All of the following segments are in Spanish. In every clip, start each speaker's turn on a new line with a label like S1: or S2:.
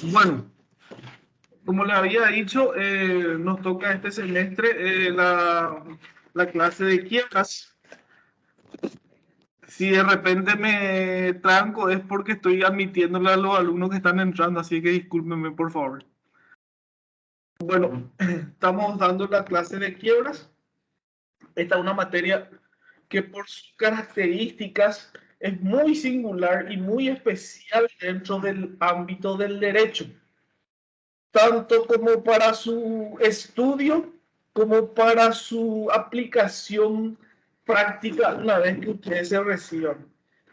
S1: Bueno, como le había dicho, nos toca este semestre la clase de quiebras. Si de repente me tranco es porque estoy admitiéndole a los alumnos que están entrando, así que discúlpenme por favor. Bueno, estamos dando la clase de quiebras. Esta es una materia que por sus características es muy singular y muy especial dentro del ámbito del derecho, tanto como para su estudio como para su aplicación práctica una vez que ustedes se reciban.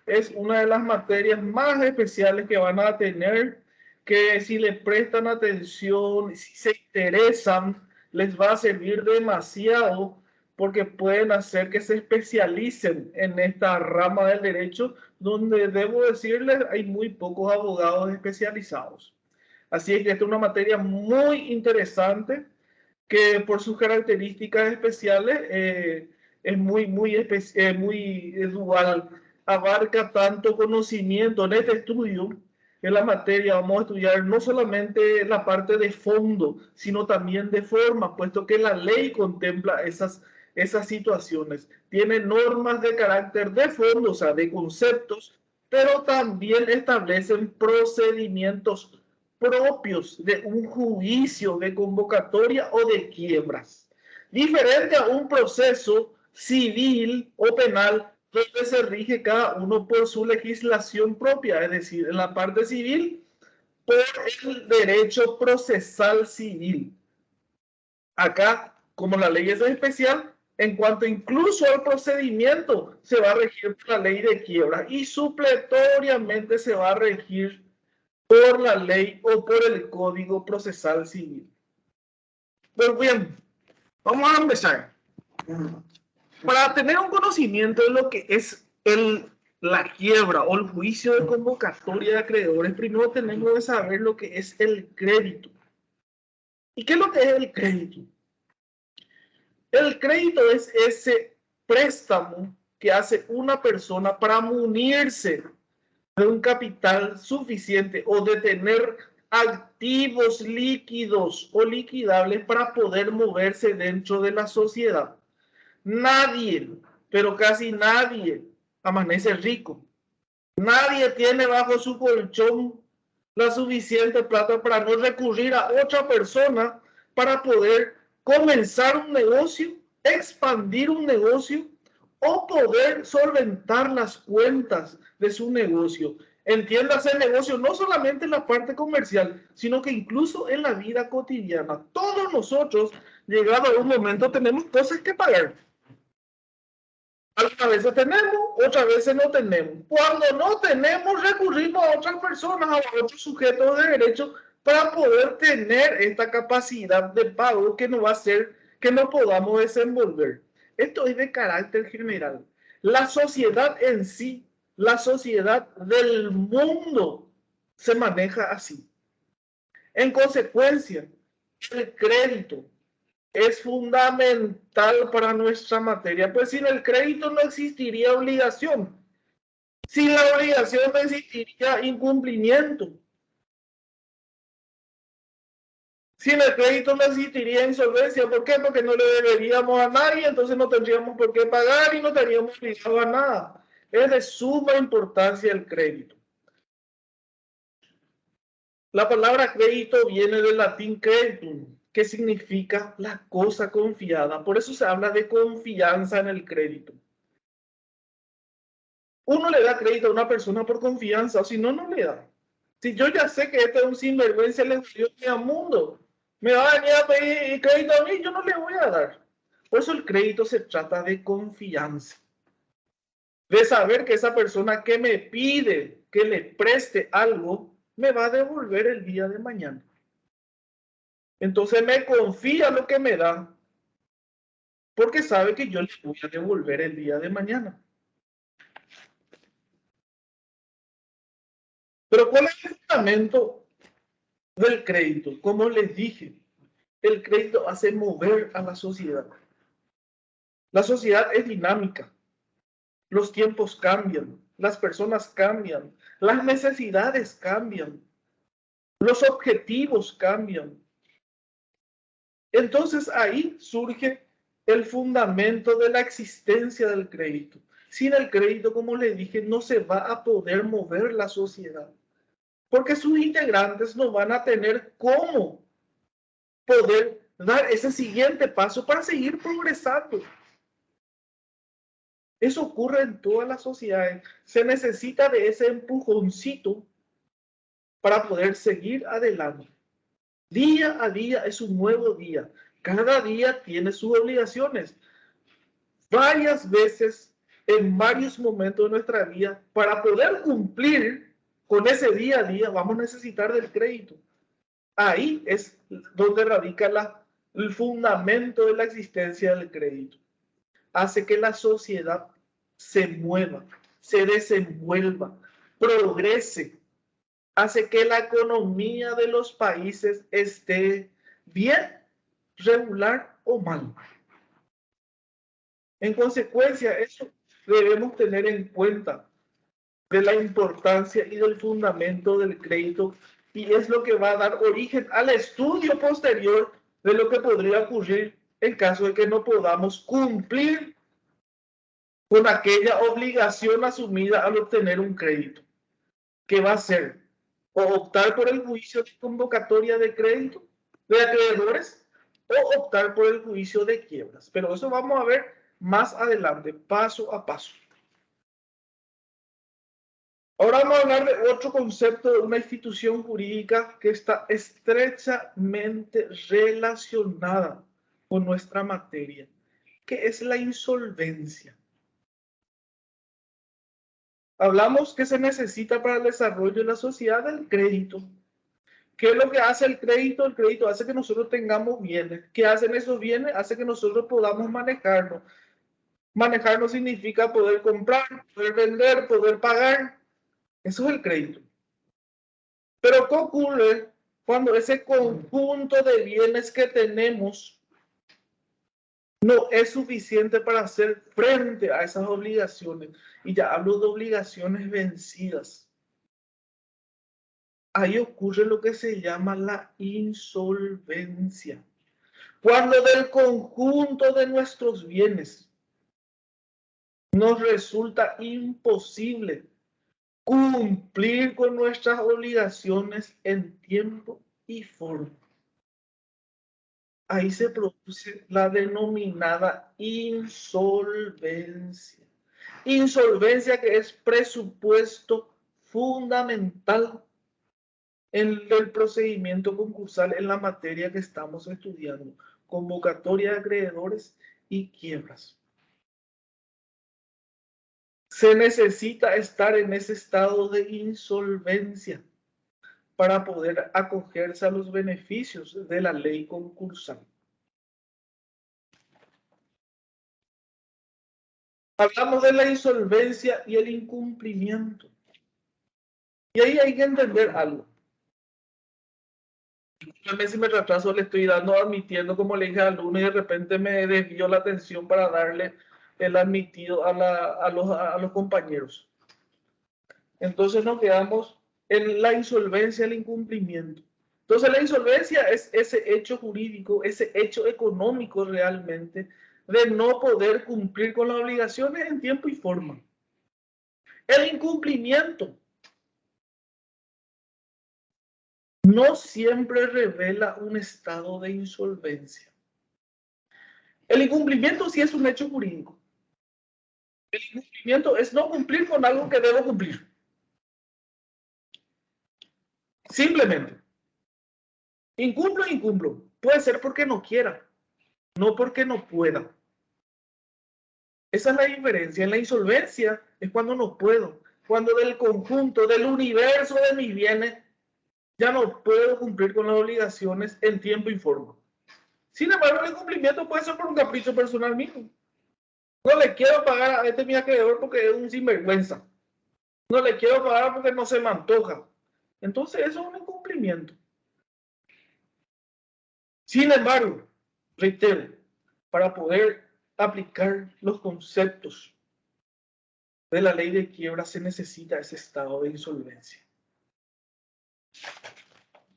S1: Es una de las materias más especiales que van a tener, que si le prestan atención, si se interesan, les va a servir demasiado porque pueden hacer que se especialicen en esta rama del derecho, donde debo decirles hay muy pocos abogados especializados. Así es que esta es una materia muy interesante que por sus características especiales es muy dual. Abarca tanto conocimiento en este estudio. En la materia vamos a estudiar no solamente la parte de fondo, sino también de forma, puesto que la ley contempla esas situaciones. Tiene normas de carácter de fondo, o sea, de conceptos, pero también establecen procedimientos propios de un juicio de convocatoria o de quiebras, diferente a un proceso civil o penal donde se rige cada uno por su legislación propia, es decir, en la parte civil por el derecho procesal civil. Acá, como la ley es especial, en cuanto incluso al procedimiento, se va a regir por la ley de quiebra y supletoriamente se va a regir por la ley o por el Código Procesal Civil. Pues bien, vamos a empezar. Para tener un conocimiento de lo que es la quiebra o el juicio de convocatoria de acreedores, primero tenemos que saber lo que es el crédito. ¿Y qué es lo que es el crédito? El crédito es ese préstamo que hace una persona para munirse de un capital suficiente o de tener activos líquidos o liquidables para poder moverse dentro de la sociedad. Nadie, pero casi nadie, amanece rico. Nadie tiene bajo su colchón la suficiente plata para no recurrir a otra persona para poder comenzar un negocio, expandir un negocio o poder solventar las cuentas de su negocio. Entiéndase el negocio no solamente en la parte comercial, sino que incluso en la vida cotidiana. Todos nosotros, llegado a un momento, tenemos cosas que pagar. Algunas veces tenemos, otras veces no tenemos. Cuando no tenemos, recurrimos a otras personas, a otros sujetos de derecho para poder tener esta capacidad de pago que nos va a hacer que no podamos desenvolver. Esto es de carácter general. La sociedad en sí, la sociedad del mundo, se maneja así. En consecuencia, el crédito es fundamental para nuestra materia, pues sin el crédito no existiría obligación. Sin la obligación no existiría incumplimiento. Sin el crédito no existiría insolvencia. ¿Por qué? Porque no le deberíamos a nadie, entonces no tendríamos por qué pagar y no estaríamos obligados a nada. Es de suma importancia el crédito. La palabra crédito viene del latín creditum, que significa la cosa confiada. Por eso se habla de confianza en el crédito. Uno le da crédito a una persona por confianza, o si no, no le da. Si yo ya sé que este es un sinvergüenza, le dio a mundo, me va a venir a pedir crédito a mí, yo no le voy a dar. Por eso el crédito se trata de confianza. De saber que esa persona que me pide que le preste algo, me va a devolver el día de mañana. Entonces me confía lo que me da, porque sabe que yo le voy a devolver el día de mañana. Pero ¿cuál es el fundamento del crédito? Como les dije, el crédito hace mover a la sociedad. La sociedad es dinámica. los tiempos cambian, las personas cambian, las necesidades cambian, los objetivos cambian. Entonces ahí surge el fundamento de la existencia del crédito. Sin el crédito, como le dije, no se va a poder mover la sociedad, porque sus integrantes no van a tener cómo poder dar ese siguiente paso para seguir progresando. Eso ocurre en todas las sociedades. Se necesita de ese empujoncito para poder seguir adelante. Día a día es un nuevo día. Cada día tiene sus obligaciones. Varias veces, en varios momentos de nuestra vida, para poder cumplir con ese día a día, vamos a necesitar del crédito. Ahí es donde radica el fundamento de la existencia del crédito. Hace que la sociedad se mueva, se desenvuelva, progrese, hace que la economía de los países esté bien, regular o mal. En consecuencia, eso debemos tener en cuenta de la importancia y del fundamento del crédito, y es lo que va a dar origen al estudio posterior de lo que podría ocurrir en caso de que no podamos cumplir con aquella obligación asumida al obtener un crédito. ¿Qué va a hacer? O optar por el juicio de convocatoria de crédito de acreedores o optar por el juicio de quiebras. Pero eso vamos a ver más adelante, paso a paso. Ahora vamos a hablar de otro concepto de una institución jurídica que está estrechamente relacionada con nuestra materia, que es la insolvencia. Hablamos que se necesita para el desarrollo de la sociedad del crédito. ¿Qué es lo que hace el crédito? El crédito hace que nosotros tengamos bienes. ¿Qué hacen esos bienes? Hace que nosotros podamos manejarnos. Manejarnos significa poder comprar, poder vender, poder pagar. Eso es el crédito. Pero ¿qué ocurre cuando ese conjunto de bienes que tenemos no es suficiente para hacer frente a esas obligaciones? Y ya hablo de obligaciones vencidas. Ahí ocurre lo que se llama la insolvencia. Cuando del conjunto de nuestros bienes nos resulta imposible cumplir con nuestras obligaciones en tiempo y forma. Ahí se produce la denominada insolvencia. Insolvencia que es presupuesto fundamental en el procedimiento concursal en la materia que estamos estudiando, convocatoria de acreedores y quiebras. Se necesita estar en ese estado de insolvencia para poder acogerse a los beneficios de la ley concursal. Hablamos de la insolvencia y el incumplimiento. Y ahí hay que entender algo. Dígame si me retraso, le estoy dando admitiendo como le dije al alumno y de repente me desvió la atención para darle el admitido a los compañeros. Entonces nos quedamos en la insolvencia, el incumplimiento. Entonces la insolvencia es ese hecho jurídico, ese hecho económico realmente de no poder cumplir con las obligaciones en tiempo y forma. El incumplimiento no siempre revela un estado de insolvencia. El incumplimiento sí es un hecho jurídico. El incumplimiento es no cumplir con algo que debo cumplir. Simplemente. Incumplo, incumplo. Puede ser porque no quiera, no porque no pueda. Esa es la diferencia. En la insolvencia es cuando no puedo. Cuando del conjunto, del universo de mis bienes, ya no puedo cumplir con las obligaciones en tiempo y forma. Sin embargo, el incumplimiento puede ser por un capricho personal mío. No le quiero pagar a este mi acreedor porque es un sinvergüenza. No le quiero pagar porque no se me antoja. Entonces, eso es un incumplimiento. Sin embargo, reitero, para poder aplicar los conceptos de la ley de quiebra se necesita ese estado de insolvencia.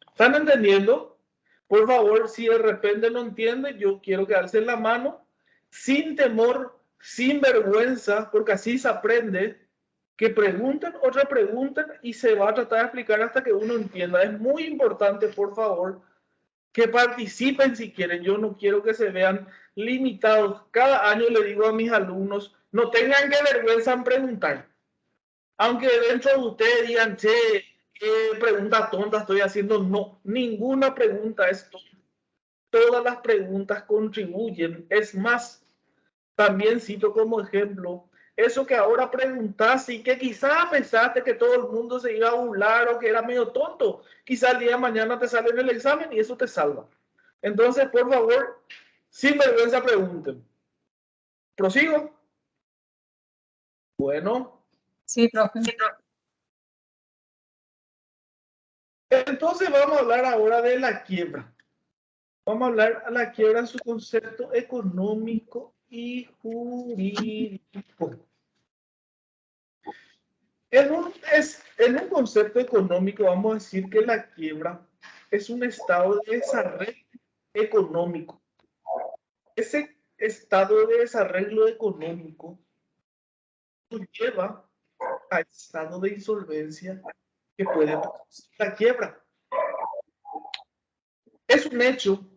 S1: ¿Están entendiendo? Por favor, si de repente no entienden, yo quiero que alcen la mano, sin temor, sin vergüenza, porque así se aprende, que pregunten o repregunten y se va a tratar de explicar hasta que uno entienda. Es muy importante, por favor, que participen si quieren. Yo no quiero que se vean limitados. Cada año le digo a mis alumnos, no tengan que vergüenza en preguntar. Aunque dentro de ustedes digan, che, ¿qué pregunta tonta estoy haciendo? No, ninguna pregunta es tonta. Todas las preguntas contribuyen. Es más, también cito como ejemplo eso que ahora preguntas y que quizás pensaste que todo el mundo se iba a burlar o que era medio tonto. Quizás el día de mañana te sale en el examen y eso te salva. Entonces, por favor, sin vergüenza pregunten. ¿Prosigo? Bueno.
S2: Sí, profe.
S1: Entonces vamos a hablar ahora de la quiebra. Vamos a hablar de la quiebra en su concepto económico y jurídico. En un concepto económico vamos a decir que la quiebra es un estado de desarreglo económico. Ese estado de desarreglo económico lleva al estado de insolvencia que puede producir la quiebra. Es un hecho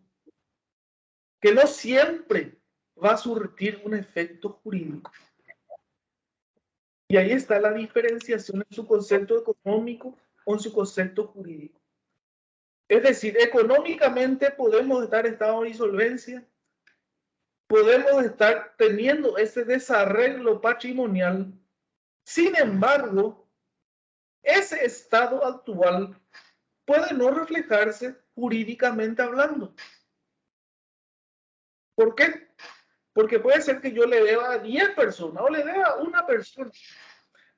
S1: que no siempre va a surtir un efecto jurídico. Y ahí está la diferenciación en su concepto económico o en su concepto jurídico. Es decir, económicamente podemos estar en estado de insolvencia, podemos estar teniendo ese desarreglo patrimonial. Sin embargo, ese estado actual puede no reflejarse jurídicamente hablando. ¿Por qué? Porque puede ser que yo le deba a 10 personas o le deba a una persona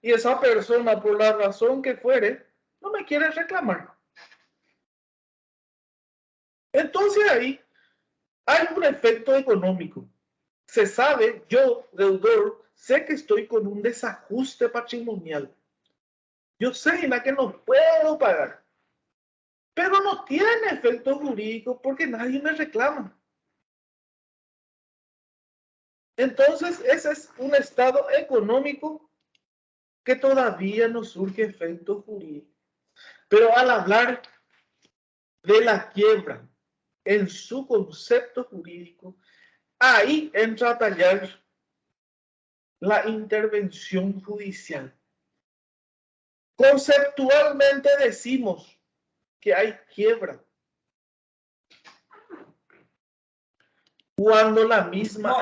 S1: y esa persona, por la razón que fuere, no me quiere reclamar. Entonces ahí hay un efecto económico. Se sabe, yo, deudor, sé que estoy con un desajuste patrimonial. Yo sé en la que no puedo pagar. Pero no tiene efecto jurídico porque nadie me reclama. Entonces, ese es un estado económico que todavía no surge efecto jurídico. Pero al hablar de la quiebra en su concepto jurídico, ahí entra a tallar la intervención judicial. Conceptualmente decimos que hay quiebra cuando la misma...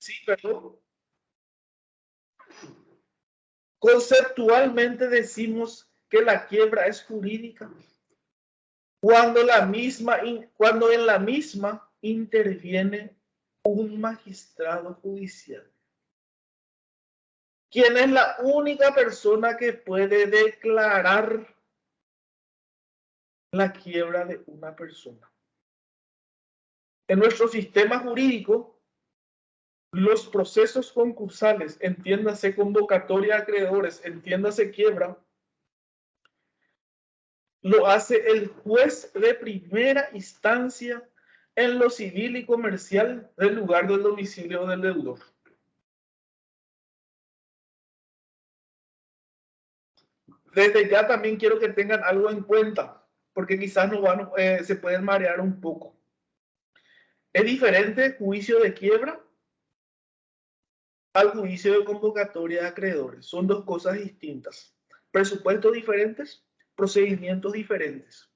S1: Sí, perdón. Conceptualmente decimos que la quiebra es jurídica cuando en la misma interviene un magistrado judicial, quien es la única persona que puede declarar la quiebra de una persona. En nuestro sistema jurídico, los procesos concursales, entiéndase convocatoria a acreedores, entiéndase quiebra, lo hace el juez de primera instancia en lo civil y comercial del lugar del domicilio del deudor. Desde ya también quiero que tengan algo en cuenta, porque quizás se pueden marear un poco. Es diferente juicio de quiebra al juicio de convocatoria de acreedores. Son dos cosas distintas. Presupuestos diferentes, procedimientos diferentes.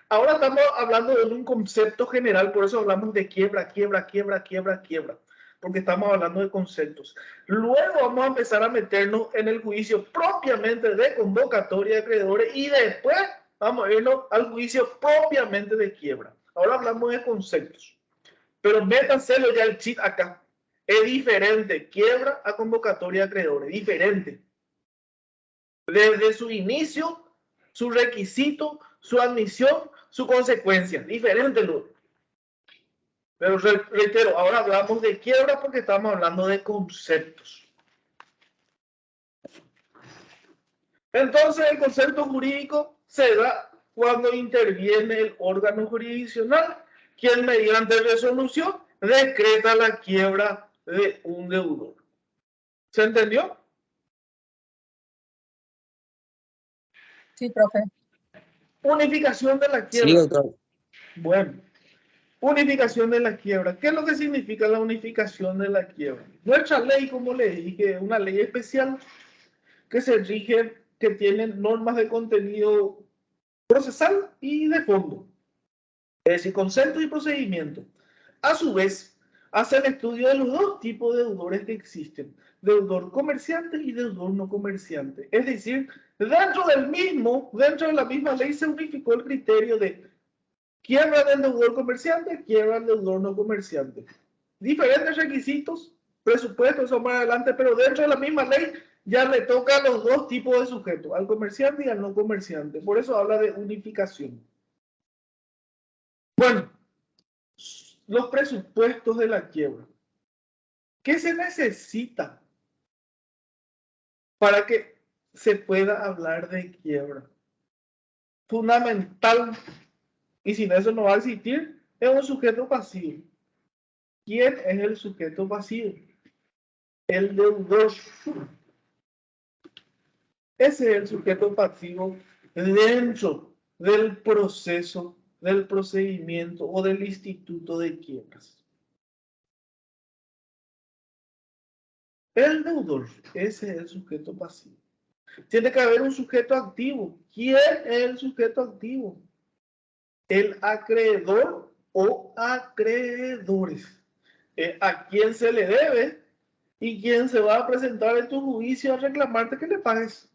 S1: Ahora estamos hablando de un concepto general, por eso hablamos de quiebra, porque estamos hablando de conceptos. Luego vamos a empezar a meternos en el juicio propiamente de convocatoria de acreedores y después vamos a irnos al juicio propiamente de quiebra. Ahora hablamos de conceptos. Pero métanselo ya el chip acá. Es diferente quiebra a convocatoria de acreedores, diferente. Desde su inicio, su requisito, su admisión, su consecuencia, diferente. Pero reitero, ahora hablamos de quiebra porque estamos hablando de conceptos. Entonces el concepto jurídico se da cuando interviene el órgano jurisdiccional, quien mediante resolución decreta la quiebra de un deudor. ¿Se entendió?
S2: Sí, profe.
S1: Unificación de la quiebra.
S2: Sí, doctor.
S1: Bueno, unificación de la quiebra. ¿Qué es lo que significa la unificación de la quiebra? Nuestra ley, como le dije, es una ley especial que se rige, que tiene normas de contenido procesal y de fondo, es decir, concepto y procedimiento. A su vez, hace el estudio de los dos tipos de deudores que existen, deudor comerciante y deudor no comerciante. Es decir, dentro de la misma ley se unificó el criterio de quiebra del deudor comerciante, quiebra del deudor no comerciante. Diferentes requisitos, presupuestos, eso más adelante, pero dentro de la misma ley ya le toca a los dos tipos de sujetos, al comerciante y al no comerciante. Por eso habla de unificación. Bueno, los presupuestos de la quiebra. ¿Qué se necesita para que se pueda hablar de quiebra? Fundamental, y sin eso no va a existir, es un sujeto pasivo. ¿Quién es el sujeto pasivo? El deudor. Ese es el sujeto pasivo dentro del proceso, del procedimiento o del instituto de quiebras. El deudor, ese es el sujeto pasivo. Tiene que haber un sujeto activo. ¿Quién es el sujeto activo? El acreedor o acreedores. ¿A quién se le debe? ¿Y quién se va a presentar en tu juicio a reclamarte que le pagues?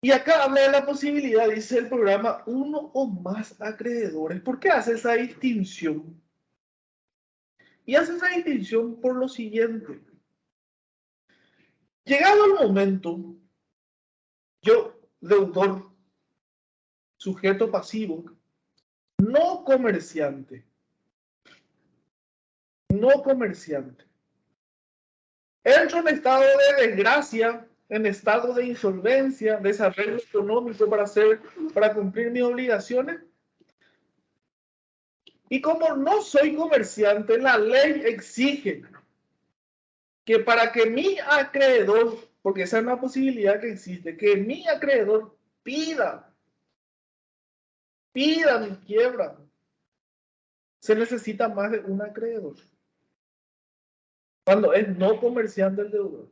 S1: Y acá habla de la posibilidad, dice el programa, uno o más acreedores. ¿Por qué hace esa distinción? Y hace esa distinción por lo siguiente. Llegado el momento, yo, deudor, sujeto pasivo, no comerciante, entro en estado de desgracia, en estado de insolvencia, desarrollo económico para cumplir mis obligaciones. Y como no soy comerciante, la ley exige que para que mi acreedor, porque esa es una posibilidad que existe, que mi acreedor pida mi quiebra, se necesita más de un acreedor. Cuando es no comerciante el deudor.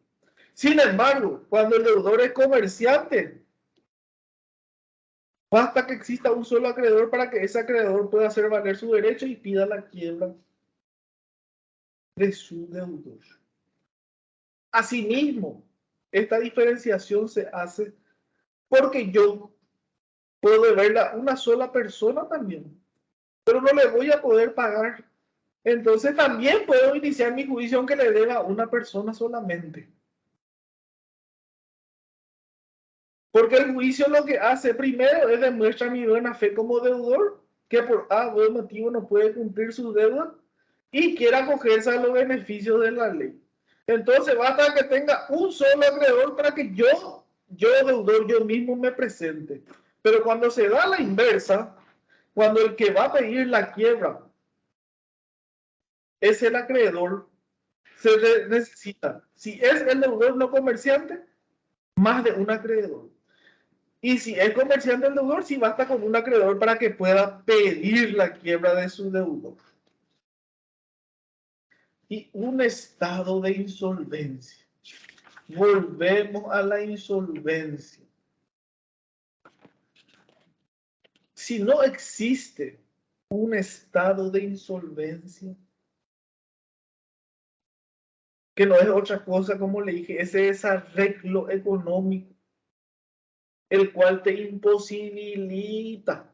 S1: Sin embargo, cuando el deudor es comerciante, basta que exista un solo acreedor para que ese acreedor pueda hacer valer su derecho y pida la quiebra de su deudor. Asimismo, esta diferenciación se hace porque yo puedo deberla a una sola persona también, pero no le voy a poder pagar. Entonces también puedo iniciar mi juicio aunque le deba a una persona solamente. Porque el juicio lo que hace primero es demuestra mi buena fe como deudor, que por A o B motivo no puede cumplir su deuda y quiere acogerse a los beneficios de la ley. Entonces basta que tenga un solo acreedor para que yo deudor, yo mismo me presente. Pero cuando se da la inversa, cuando el que va a pedir la quiebra es el acreedor, se necesita, si es el deudor no comerciante, más de un acreedor. Y si es comerciante el deudor, sí basta con un acreedor para que pueda pedir la quiebra de su deudor. Y un estado de insolvencia. Volvemos a la insolvencia. Si no existe un estado de insolvencia, que no es otra cosa, como le dije, ese desarreglo económico, el cual te imposibilita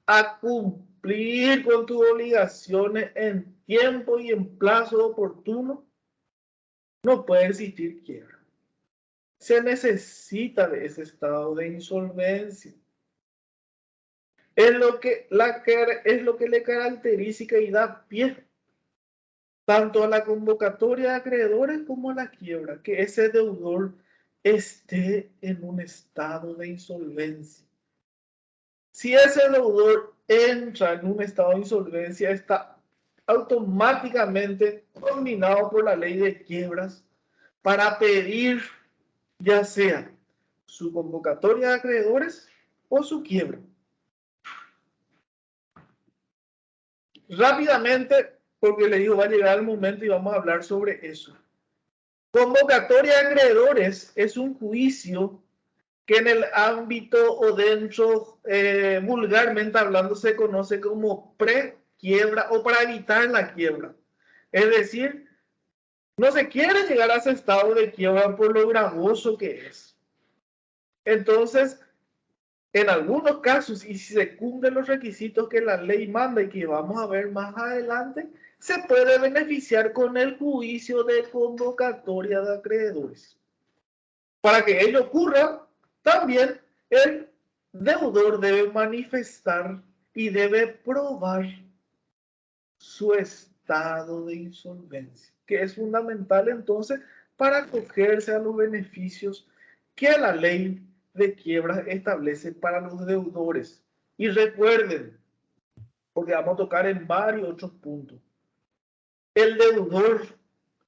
S1: a cumplir con tus obligaciones en tiempo y en plazo oportuno, no puede existir quiebra. Se necesita de ese estado de insolvencia. Es lo que le caracteriza y da pie tanto a la convocatoria de acreedores como a la quiebra, que ese deudor esté en un estado de insolvencia. Si ese deudor entra en un estado de insolvencia, está automáticamente combinado por la ley de quiebras para pedir ya sea su convocatoria de acreedores o su quiebra. Rápidamente, porque le digo, va a llegar el momento y vamos a hablar sobre eso. Convocatoria de acreedores es un juicio que en el ámbito o dentro, vulgarmente hablando, se conoce como pre-quiebra o para evitar la quiebra. Es decir, no se quiere llegar a ese estado de quiebra por lo gravoso que es. Entonces, en algunos casos, y si se cumplen los requisitos que la ley manda y que vamos a ver más adelante, se puede beneficiar con el juicio de convocatoria de acreedores. Para que ello ocurra, también el deudor debe manifestar y debe probar su estado de insolvencia, que es fundamental entonces para acogerse a los beneficios que la ley de quiebras establece para los deudores. Y recuerden, porque vamos a tocar en varios otros puntos, el deudor,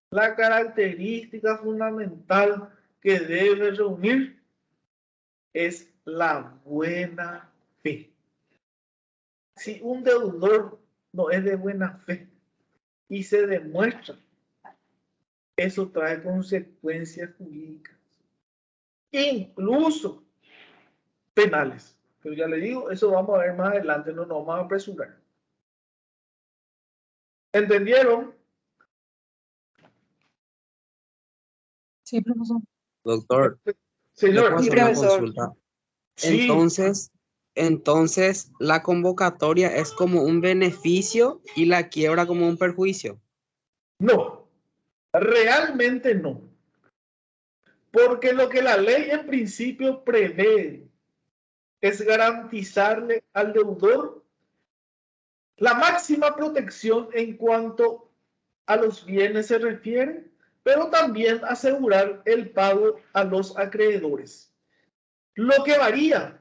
S1: la característica fundamental que debe reunir es la buena fe. Si un deudor no es de buena fe y se demuestra, eso trae consecuencias jurídicas, incluso penales. Pero ya le digo, eso vamos a ver más adelante, no nos vamos a apresurar. ¿Entendieron?
S2: Sí, profesor.
S3: Doctor, ¿le
S1: Señor.
S3: puedo hacer una consulta?
S1: Sí.
S3: Entonces, la convocatoria es como un beneficio y la quiebra como un perjuicio.
S1: No, realmente no. Porque lo que la ley en principio prevé es garantizarle al deudor la máxima protección en cuanto a los bienes se refiere, pero también asegurar el pago a los acreedores. Lo que varía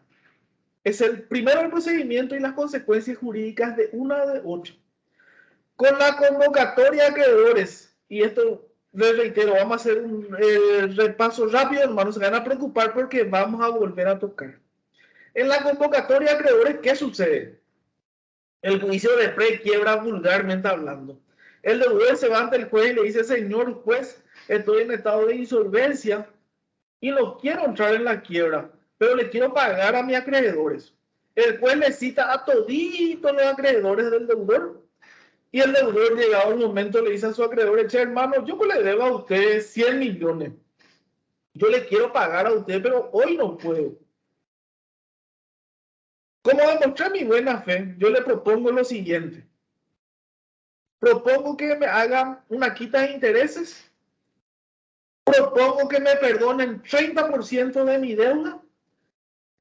S1: es primero el procedimiento y las consecuencias jurídicas de una de ocho. Con la convocatoria de acreedores, y esto les reitero, vamos a hacer un repaso rápido, hermanos, se van a preocupar porque vamos a volver a tocar. En la convocatoria de acreedores, ¿qué sucede? El juicio de pre-quiebra, vulgarmente hablando. El deudor se va ante el juez y le dice, señor juez, estoy en estado de insolvencia y no quiero entrar en la quiebra, pero le quiero pagar a mis acreedores. El juez le cita a toditos los acreedores del deudor y el deudor, llegado el momento, le dice a su acreedor, che, hermano, yo le debo a usted 100 millones. Yo le quiero pagar a usted, pero hoy no puedo. Como demostrar mi buena fe, yo le propongo lo siguiente. Propongo que me hagan una quita de intereses. Propongo que me perdonen 30% de mi deuda.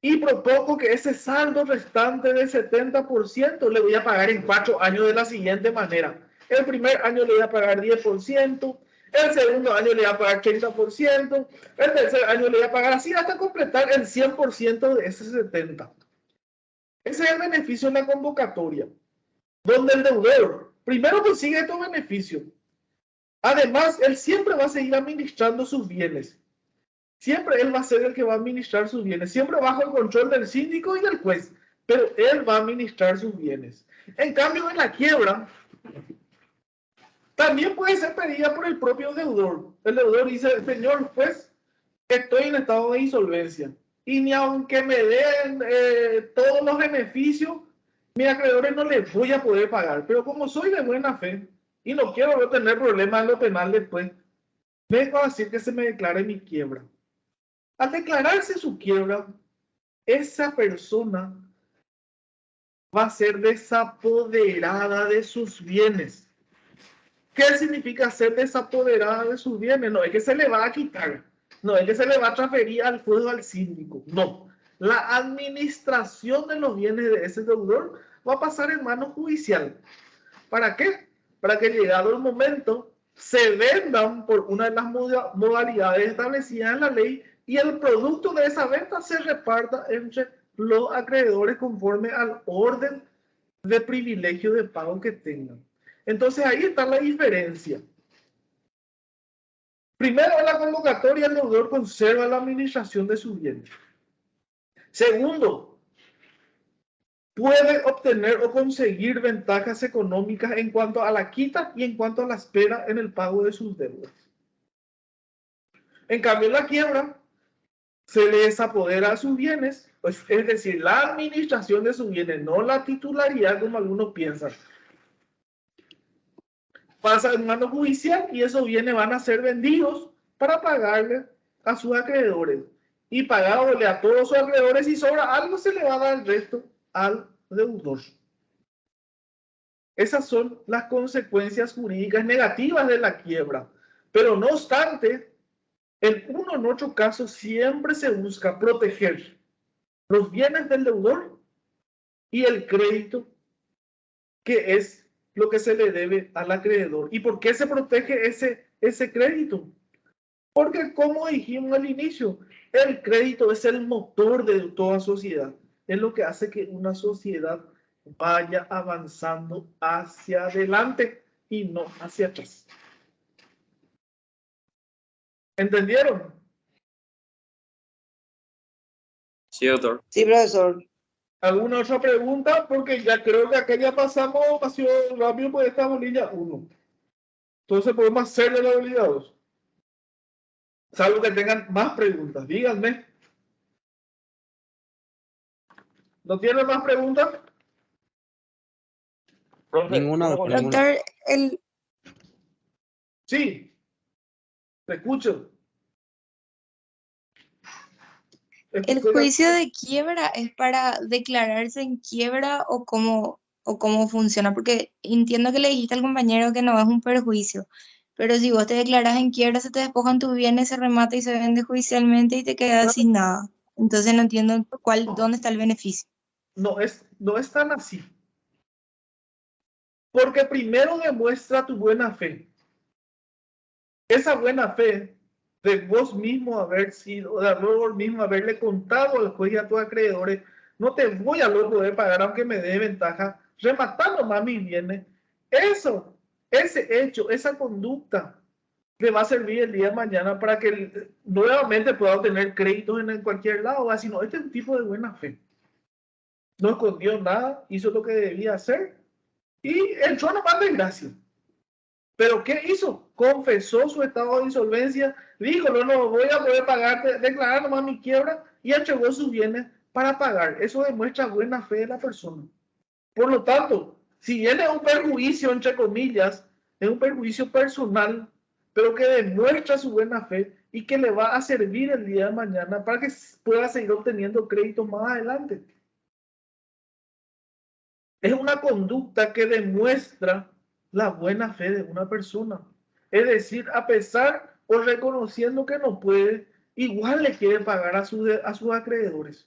S1: Y propongo que ese saldo restante de 70% le voy a pagar en 4 años de la siguiente manera. El primer año le voy a pagar 10%, el segundo año le voy a pagar 30%, el tercer año le voy a pagar así hasta completar el 100% de ese 70%. Ese es el beneficio de la convocatoria, donde el deudor primero consigue estos beneficios. Además, él siempre va a seguir administrando sus bienes. Siempre él va a ser el que va a administrar sus bienes, siempre bajo el control del síndico y del juez, pero él va a administrar sus bienes. En cambio, en la quiebra, también puede ser pedida por el propio deudor. El deudor dice, señor juez, estoy en estado de insolvencia y ni aunque me den todos los beneficios, mis acreedores no les voy a poder pagar. Pero como soy de buena fe y no quiero tener problemas en lo penal después, vengo a decir que se me declare mi quiebra. Al declararse su quiebra, esa persona va a ser desapoderada de sus bienes. ¿Qué significa ser desapoderada de sus bienes? No es que se le va a quitar, no es que se le va a transferir al juez o al síndico, no. La administración de los bienes de ese deudor va a pasar en mano judicial. ¿Para qué? para que llegado el momento se vendan por una de las modalidades establecidas en la ley y el producto de esa venta se reparta entre los acreedores conforme al orden de privilegio de pago que tengan. Entonces ahí está la diferencia. Primero, en la convocatoria el deudor conserva la administración de sus bienes. Segundo, puede obtener o conseguir ventajas económicas en cuanto a la quita y en cuanto a la espera en el pago de sus deudas. En cambio, en la quiebra se les apodera a sus bienes, pues, es decir, la administración de sus bienes, no la titularidad como algunos piensan. Pasa en mano judicial y esos bienes van a ser vendidos para pagarle a sus acreedores. Y pagándole a todos sus acreedores, si sobra algo, se le va a dar el resto al deudor. Esas son las consecuencias jurídicas negativas de la quiebra. Pero no obstante, en uno en otro caso siempre se busca proteger los bienes del deudor y el crédito, que es lo que se le debe al acreedor. ¿Y por qué se protege ese crédito? Porque, como dijimos al inicio, el crédito es el motor de toda sociedad. Es lo que hace que una sociedad vaya avanzando hacia adelante y no hacia atrás. ¿Entendieron?
S4: Sí, doctor.
S3: Sí, profesor.
S1: ¿Alguna otra pregunta? Porque ya creo que acá ya pasamos demasiado rápido por esta bolilla 1. Entonces podemos hacerle los obligados. Salvo que tengan más preguntas. Díganme. ¿No tienen más preguntas?
S3: Ninguna, doctor. Ninguna.
S2: Doctor, el,
S1: Sí. Te escucho.
S2: ¿el juicio de quiebra es para declararse en quiebra o cómo funciona? Porque entiendo que le dijiste al compañero que no es un perjuicio, pero si vos te declaras en quiebra, se te despojan tus bienes, se remata y se vende judicialmente y te quedas sin nada. Entonces no entiendo dónde está el beneficio.
S1: No es tan así. Porque primero demuestra tu buena fe. Esa buena fe de vos mismo haberle contado al juez y a tus acreedores, no te voy a luego poder pagar aunque me dé ventaja, rematando más mis bienes. Eso, ese hecho, esa conducta, le va a servir el día de mañana para que nuevamente pueda obtener créditos en cualquier lado. Sino este es un tipo de buena fe. No escondió nada, hizo lo que debía hacer y entró nomás de gracia. ¿Pero qué hizo? Confesó su estado de insolvencia, dijo, no voy a poder pagarte, declarar nomás mi quiebra y entregó sus bienes para pagar. Eso demuestra buena fe de la persona. Por lo tanto, si bien es un perjuicio, entre comillas, es un perjuicio personal, pero que demuestra su buena fe y que le va a servir el día de mañana para que pueda seguir obteniendo créditos más adelante. Es una conducta que demuestra la buena fe de una persona. Es decir, a pesar o reconociendo que no puede, igual le quiere pagar a sus acreedores.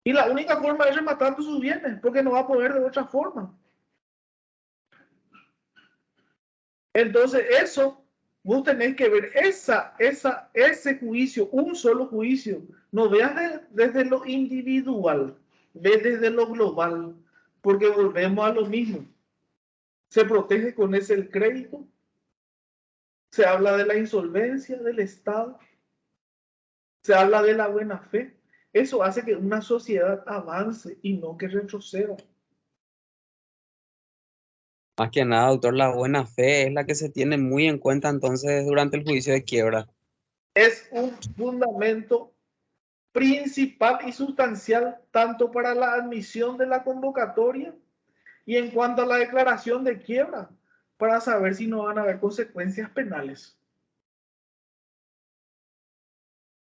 S1: Y la única forma es rematando sus bienes, porque no va a poder de otra forma. Entonces, eso, vos tenés que ver ese juicio, un solo juicio. No veas desde lo individual, ve desde lo global, porque volvemos a lo mismo. Se protege con ese el crédito, se habla de la insolvencia del Estado, se habla de la buena fe. Eso hace que una sociedad avance y no que retroceda.
S3: Más que nada, doctor, la buena fe es la que se tiene muy en cuenta entonces durante el juicio de quiebra.
S1: Es un fundamento principal y sustancial tanto para la admisión de la convocatoria y en cuanto a la declaración de quiebra, para saber si no van a haber consecuencias penales.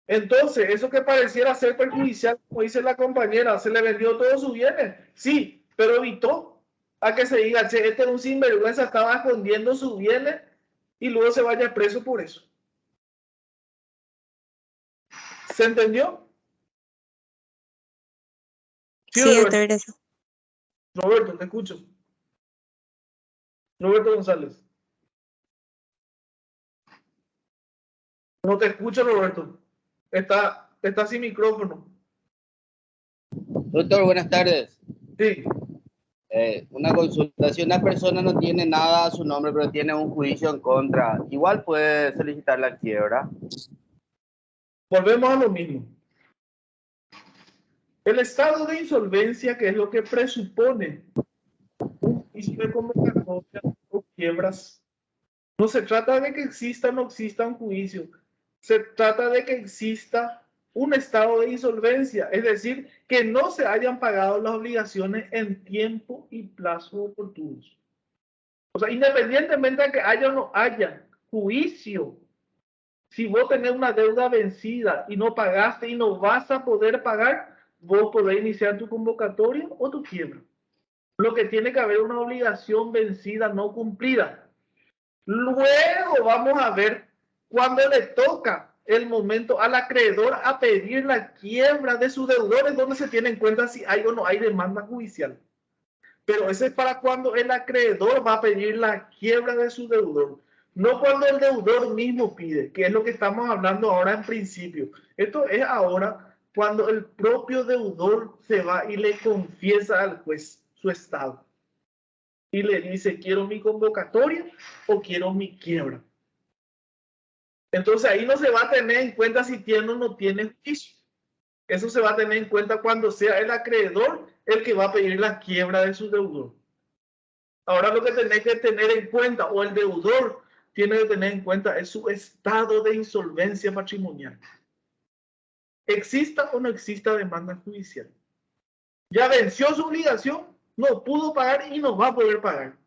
S1: Entonces, eso que pareciera ser perjudicial, como dice la compañera, se le vendió todos sus bienes, sí, pero evitó a que se diga, che, este es un sinvergüenza, estaba escondiendo sus bienes y luego se vaya preso por eso. ¿Se entendió?
S2: Sí, doctor, eso.
S1: Roberto, te escucho. Roberto González. No te escucho, Roberto. Está sin micrófono.
S5: Doctor, buenas tardes.
S1: Sí.
S5: Una consulta. Si una persona no tiene nada a su nombre, pero tiene un juicio en contra, igual puede solicitar la quiebra.
S1: Volvemos a lo mismo. El estado de insolvencia, que es lo que presupone un juicio de convocatoria o quiebras, no se trata de que exista o no exista un juicio. Se trata de que exista un estado de insolvencia, es decir, que no se hayan pagado las obligaciones en tiempo y plazo oportunos. O sea, independientemente de que haya o no haya juicio, si vos tenés una deuda vencida y no pagaste y no vas a poder pagar, vos podés iniciar tu convocatoria o tu quiebra. Lo que tiene que haber una obligación vencida no cumplida. Luego vamos a ver cuando le toca el momento al acreedor a pedir la quiebra de sus deudores, donde se tiene en cuenta si hay o no hay demanda judicial. Pero ese es para cuando el acreedor va a pedir la quiebra de su deudor, no cuando el deudor mismo pide, que es lo que estamos hablando ahora en principio. Esto es ahora cuando el propio deudor se va y le confiesa al juez su estado y le dice, quiero mi convocatoria o quiero mi quiebra. Entonces ahí no se va a tener en cuenta si tiene o no tiene juicio. Eso se va a tener en cuenta cuando sea el acreedor el que va a pedir la quiebra de su deudor. Ahora lo que tenés que tener en cuenta, o el deudor tiene que tener en cuenta, es su estado de insolvencia patrimonial. Exista o no exista demanda judicial. Ya venció su obligación, no pudo pagar y no va a poder pagar.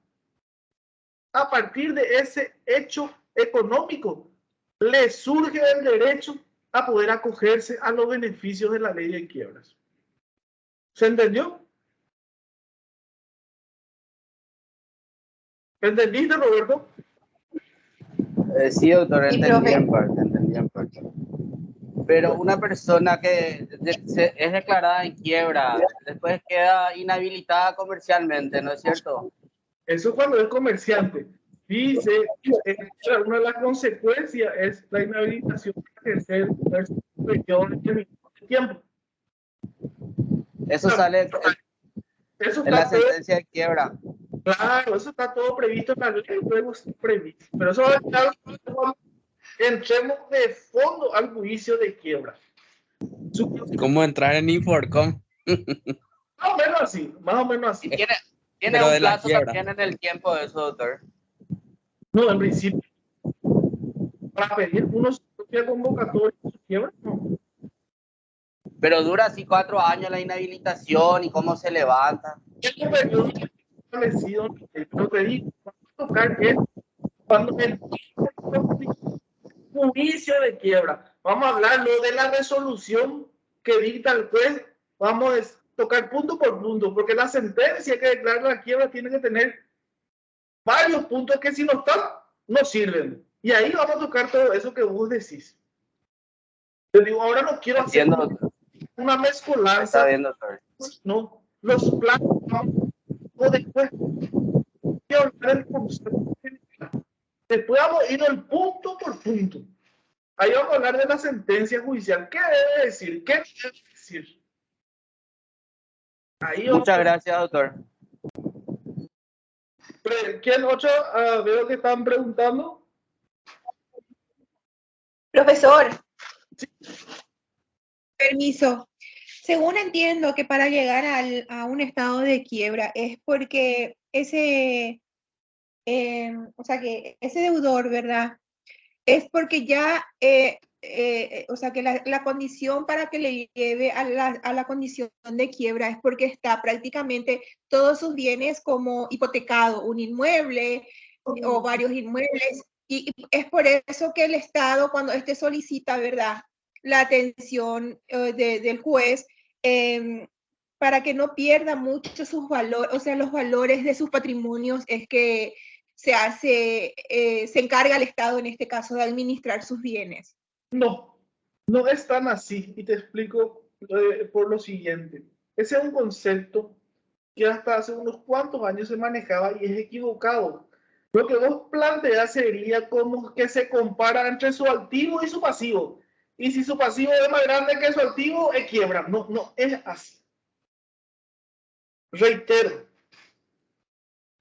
S1: A partir de ese hecho económico, le surge el derecho a poder acogerse a los beneficios de la ley de quiebras. ¿Se entendió? ¿Entendiste, Roberto?
S5: Sí, doctor,
S2: Sí,
S5: entendí
S2: profe.
S5: en parte. Pero una persona que es declarada en quiebra, después queda inhabilitada comercialmente, ¿no es cierto?
S1: Eso cuando es comerciante. Dice, una de las consecuencias es la inhabilitación para ejercer de tiempo.
S5: Eso sale
S1: Eso
S5: en la
S1: está todo,
S5: sentencia de quiebra.
S1: claro, eso está todo previsto en la ley, luego está previsto. Pero eso va a estar cuando entremos de fondo al juicio de quiebra.
S3: ¿Cómo entrar en Inforcom?
S1: Más o menos así, más o menos así.
S5: Y tiene
S3: Pero
S5: un
S3: de la
S5: plazo
S3: quiebra.
S5: también en el tiempo de eso, doctor.
S1: No, en principio, para pedir unos convocatorios de quiebra, no.
S5: Pero dura así 4 años la inhabilitación y cómo se levanta.
S1: Este periodo establecido, pero te digo, vamos a tocar es cuando el juicio de quiebra. Vamos a hablar luego de la resolución que dicta el juez. Vamos a tocar punto por punto, porque la sentencia que declara la quiebra tiene que tener varios puntos que si no están, no sirven. Y ahí vamos a tocar todo eso que vos decís. Te digo, ahora no quiero hacer una mezcolanza.
S5: Está bien, doctor.
S1: No, los planos o después quiero hablar del concepto. Después vamos a ir al punto por punto. Ahí vamos a hablar de la sentencia judicial. ¿Qué debe decir? ¿Qué debe decir? Ahí
S5: Muchas gracias, doctor.
S1: ¿Quién otro? Veo que están preguntando.
S6: Profesor, sí. Permiso. Según entiendo que para llegar a un estado de quiebra es porque ese, o sea que ese deudor, ¿verdad? Es porque ya, o sea que la condición para que le lleve a la condición de quiebra es porque está prácticamente todos sus bienes como hipotecado, un inmueble o varios inmuebles. Y es por eso que el Estado, cuando solicita, ¿verdad?, la atención del juez, para que no pierda mucho sus valores, o sea, los valores de sus patrimonios, es que se encarga el Estado, en este caso, de administrar sus bienes.
S1: No, no es tan así. Y te explico por lo siguiente. Ese es un concepto que hasta hace unos cuantos años se manejaba y es equivocado. Lo que vos planteas sería como que se compara entre su activo y su pasivo. Y si su pasivo es más grande que su activo, es quiebra. No, no es así. Reitero,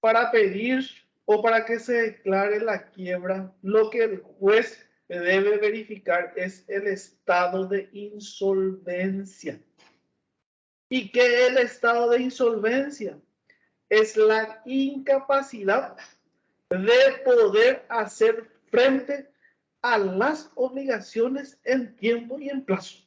S1: para pedir o para que se declare la quiebra, lo que el juez debe verificar es el estado de insolvencia. ¿Y qué es el estado de insolvencia? Es la incapacidad de poder hacer frente a las obligaciones en tiempo y en plazo.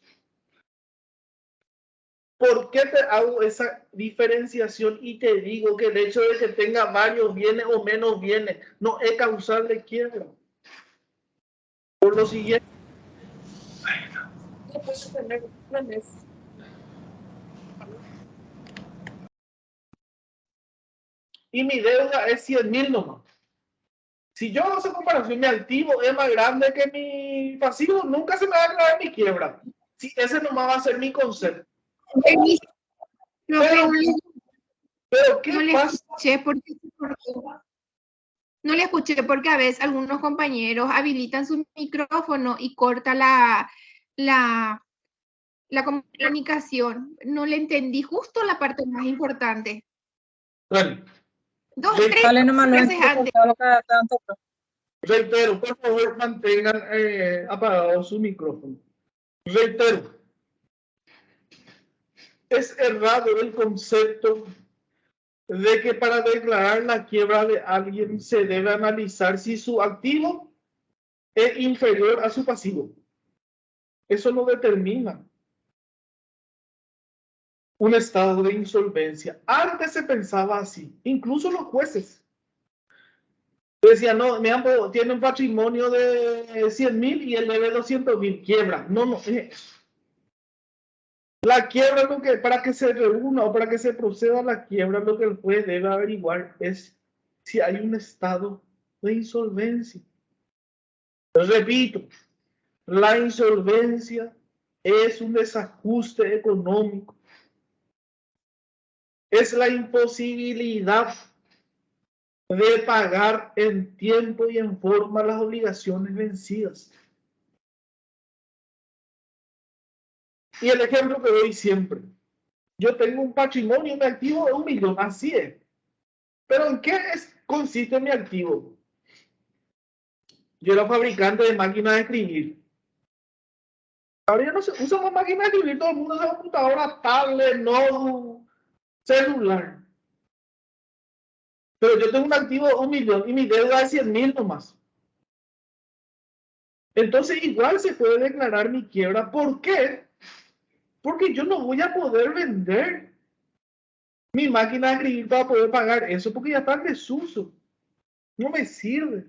S1: ¿Por qué te hago esa diferenciación y te digo que el hecho de que tenga varios bienes o menos bienes no es causal de quiebra? Por lo siguiente, y mi deuda es 100.000 nomás. Si yo hago esa comparación, mi activo es más grande que mi pasivo, nunca se me va a crear mi quiebra. Si ese nomás va a ser mi concepto. Pero ¿qué pasa?
S6: No le escuché porque a veces algunos compañeros habilitan su micrófono y corta la comunicación. No le entendí justo la parte más importante.
S1: Bueno,
S6: Dos, tres meses antes.
S1: Reitero, por favor, mantengan apagado su micrófono. Reitero, es errado el concepto de que para declarar la quiebra de alguien se debe analizar si su activo es inferior a su pasivo. Eso no determina un estado de insolvencia. Antes se pensaba así, incluso los jueces. Decían, no, tiene un patrimonio de 100.000 y él debe 200.000, quiebra. No, no es eso. La quiebra, para que se reúna o para que se proceda a la quiebra, lo que el juez debe averiguar es si hay un estado de insolvencia. Repito, la insolvencia es un desajuste económico. Es la imposibilidad de pagar en tiempo y en forma las obligaciones vencidas. Y el ejemplo que doy siempre. Yo tengo un patrimonio, mi activo de 1 millón, así es. Pero ¿en qué consiste mi activo? Yo era fabricante de máquinas de escribir. Ahora ya no se usa más máquinas de escribir, todo el mundo usa computadora, tablet, notebook, celular. Pero yo tengo un activo de 1 millón y mi deuda es 100.000 nomás. Entonces igual se puede declarar mi quiebra. ¿Por qué? Porque yo no voy a poder vender mi máquina de escribir para poder pagar eso porque ya está en desuso. No me sirve.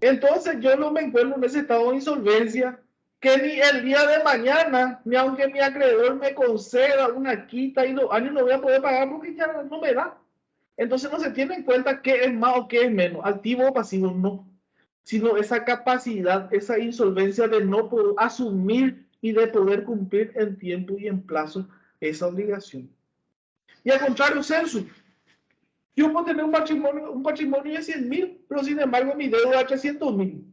S1: Entonces yo no me encuentro en ese estado de insolvencia que ni el día de mañana, ni aunque mi acreedor me conceda una quita y los años no voy a poder pagar porque ya no me da. Entonces no se tiene en cuenta qué es más o qué es menos, activo o pasivo, no. Sino esa capacidad, esa insolvencia de no poder asumir y de poder cumplir en tiempo y en plazo esa obligación. Y al contrario, Celso, yo puedo tener un patrimonio de 100.000, pero sin embargo mi deuda es 300.000.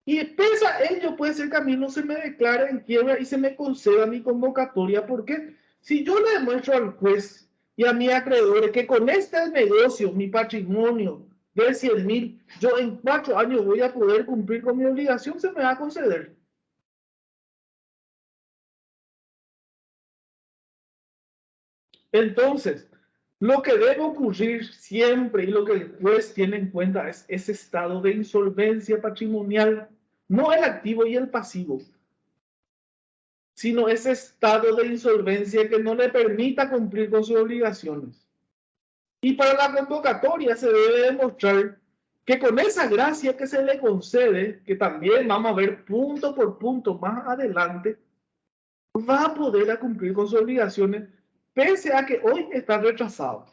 S1: Y pese a ello puede ser que a mí no se me declare en quiebra y se me conceda mi convocatoria, porque si yo le demuestro al juez y a mis acreedores que con este negocio, mi patrimonio de 100.000, yo en 4 años voy a poder cumplir con mi obligación, se me va a conceder. Entonces, lo que debe ocurrir siempre y lo que el juez tiene en cuenta es ese estado de insolvencia patrimonial, no el activo y el pasivo, sino ese estado de insolvencia que no le permita cumplir con sus obligaciones. Y para la convocatoria se debe demostrar que con esa gracia que se le concede, que también vamos a ver punto por punto más adelante, va a poder cumplir con sus obligaciones pese a que hoy está retrasado.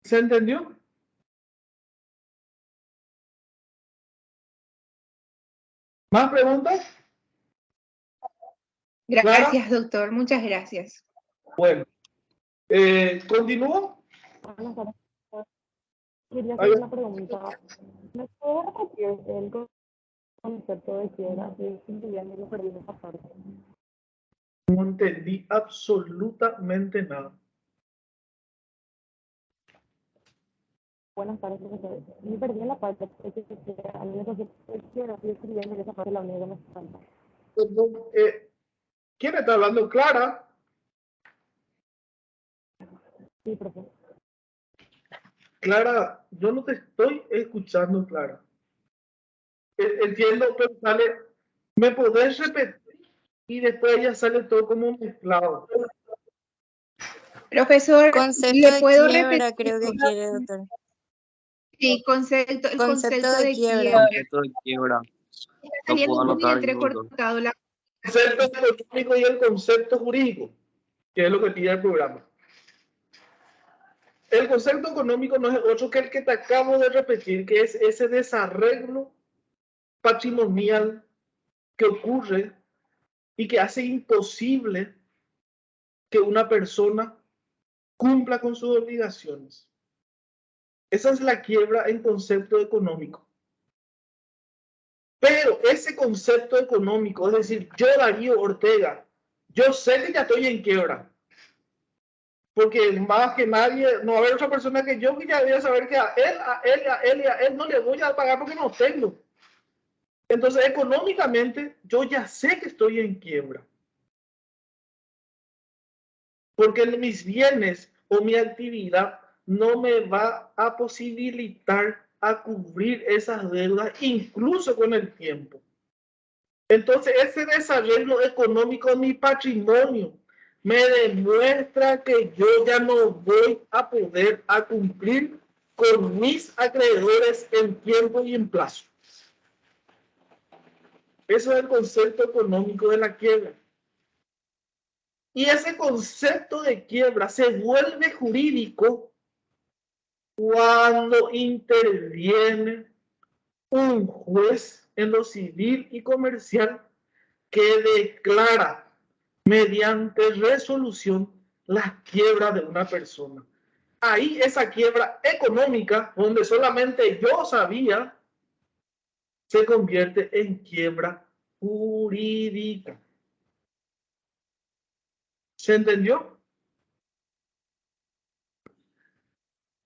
S1: ¿Se entendió? ¿Más preguntas?
S6: Gracias, doctor. Muchas gracias.
S1: Bueno, ¿Continúo?
S7: Buenas tardes. Quería
S1: Ahí
S7: hacer
S1: va.
S7: una pregunta. ¿Me puede repetir el concepto de quiebra? Sí, ya me lo perdí en esa parte.
S1: No entendí absolutamente nada.
S7: Buenas tardes, profesor. Me perdí en la parte de que a mí me concepto de quiebra, estoy escribiendo en esa parte la única que me falta.
S1: Perdón, ¿quién está hablando? Clara.
S7: Sí, profesor.
S1: Clara, yo no te estoy escuchando, Clara. Entiendo, pero sale. ¿Me podés repetir? Y después ya sale todo como mezclado.
S6: Profesor,
S2: Concepto
S6: ¿le
S2: de
S6: puedo
S2: quiebra,
S6: repetir?
S2: creo que quiere, doctor.
S6: Sí, el
S2: Concepto
S6: concepto
S2: de
S6: de
S2: quiebra.
S6: quiebra.
S4: Concepto de quiebra.
S6: Está
S4: No
S6: saliendo
S4: puedo
S6: muy
S4: anotar yo, doctor.
S6: entrecortado la...
S1: El concepto económico y el concepto jurídico, que es lo que pide el programa. El concepto económico no es otro que el que te acabo de repetir, que es ese desarreglo patrimonial que ocurre y que hace imposible que una persona cumpla con sus obligaciones. Esa es la quiebra en concepto económico. Pero ese concepto económico, es decir, yo, Darío Ortega, yo sé que ya estoy en quiebra. Porque más que nadie, no va a haber otra persona que yo que ya debe saber que a él no le voy a pagar porque no tengo. Entonces, económicamente, yo ya sé que estoy en quiebra. Porque mis bienes o mi actividad no me va a posibilitar a cubrir esas deudas, incluso con el tiempo. Entonces, ese desarrollo económico de mi patrimonio me demuestra que yo ya no voy a poder a cumplir con mis acreedores en tiempo y en plazo. Eso es el concepto económico de la quiebra. Y ese concepto de quiebra se vuelve jurídico cuando interviene un juez en lo civil y comercial que declara mediante resolución la quiebra de una persona. Ahí esa quiebra económica, donde solamente yo sabía, se convierte en quiebra jurídica. ¿Se entendió?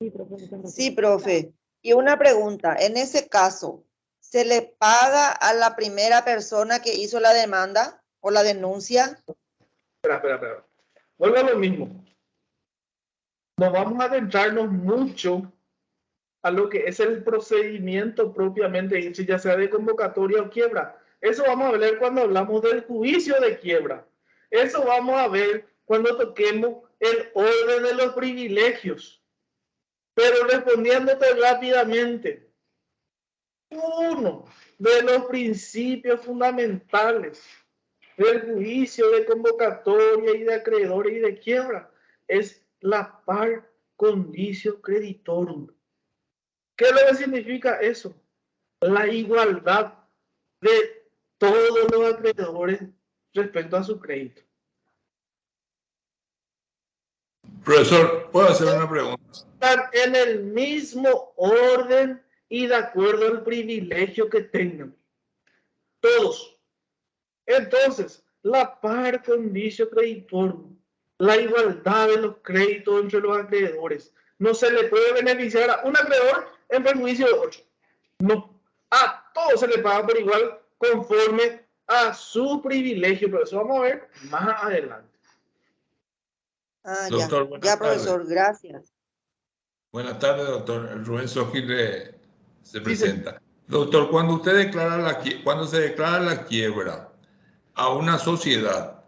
S7: Sí, profesor. Muchas gracias.
S8: Sí, profe. Y una pregunta, en ese caso, ¿se le paga a la primera persona que hizo la demanda o la denuncia?
S1: Espera. Vuelvo a lo mismo. No vamos a adentrarnos mucho a lo que es el procedimiento propiamente dicho, ya sea de convocatoria o quiebra. Eso vamos a ver cuando hablamos del juicio de quiebra. Eso vamos a ver cuando toquemos el orden de los privilegios. Pero respondiéndote rápidamente, uno de los principios fundamentales del juicio de convocatoria y de acreedores y de quiebra es la par condicio creditorum. ¿Qué es lo que significa eso? La igualdad de todos los acreedores respecto a su crédito.
S9: Profesor, ¿puedo hacer una pregunta?
S1: Están en el mismo orden y de acuerdo al privilegio que tengan. Todos. Entonces, la par condicio creditorum, la igualdad de los créditos entre los acreedores, no se le puede beneficiar a un acreedor en perjuicio de otro. No. A todos se le paga por igual conforme a su privilegio, pero eso vamos a ver más adelante.
S8: Ah,
S9: Doctor,
S8: ya.
S9: buenas
S8: Ya, profesor, gracias.
S9: Buenas tardes, doctor. Rubén Sojil se
S1: Sí,
S9: presenta. Doctor, cuando se declara la quiebra a una sociedad,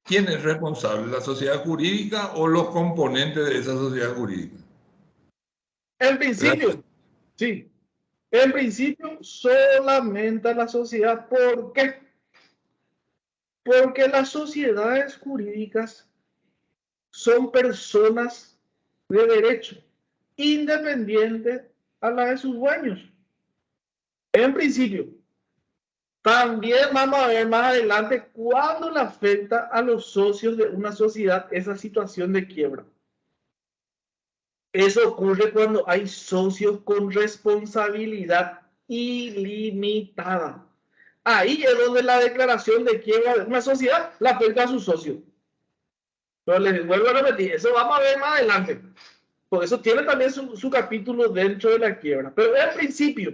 S9: ¿quién es responsable? ¿La sociedad jurídica o los componentes de esa sociedad jurídica?
S1: En principio, sí. En principio, solamente a la sociedad. ¿Por qué? Porque las sociedades jurídicas son personas de derecho, independientes a la de sus dueños. En principio. También vamos a ver más adelante cuándo le afecta a los socios de una sociedad esa situación de quiebra. Eso ocurre cuando hay socios con responsabilidad ilimitada. Ahí es donde la declaración de quiebra de una sociedad la afecta a su socio. Pero les vuelvo a repetir, eso vamos a ver más adelante. Por eso tiene también su capítulo dentro de la quiebra. Pero en principio,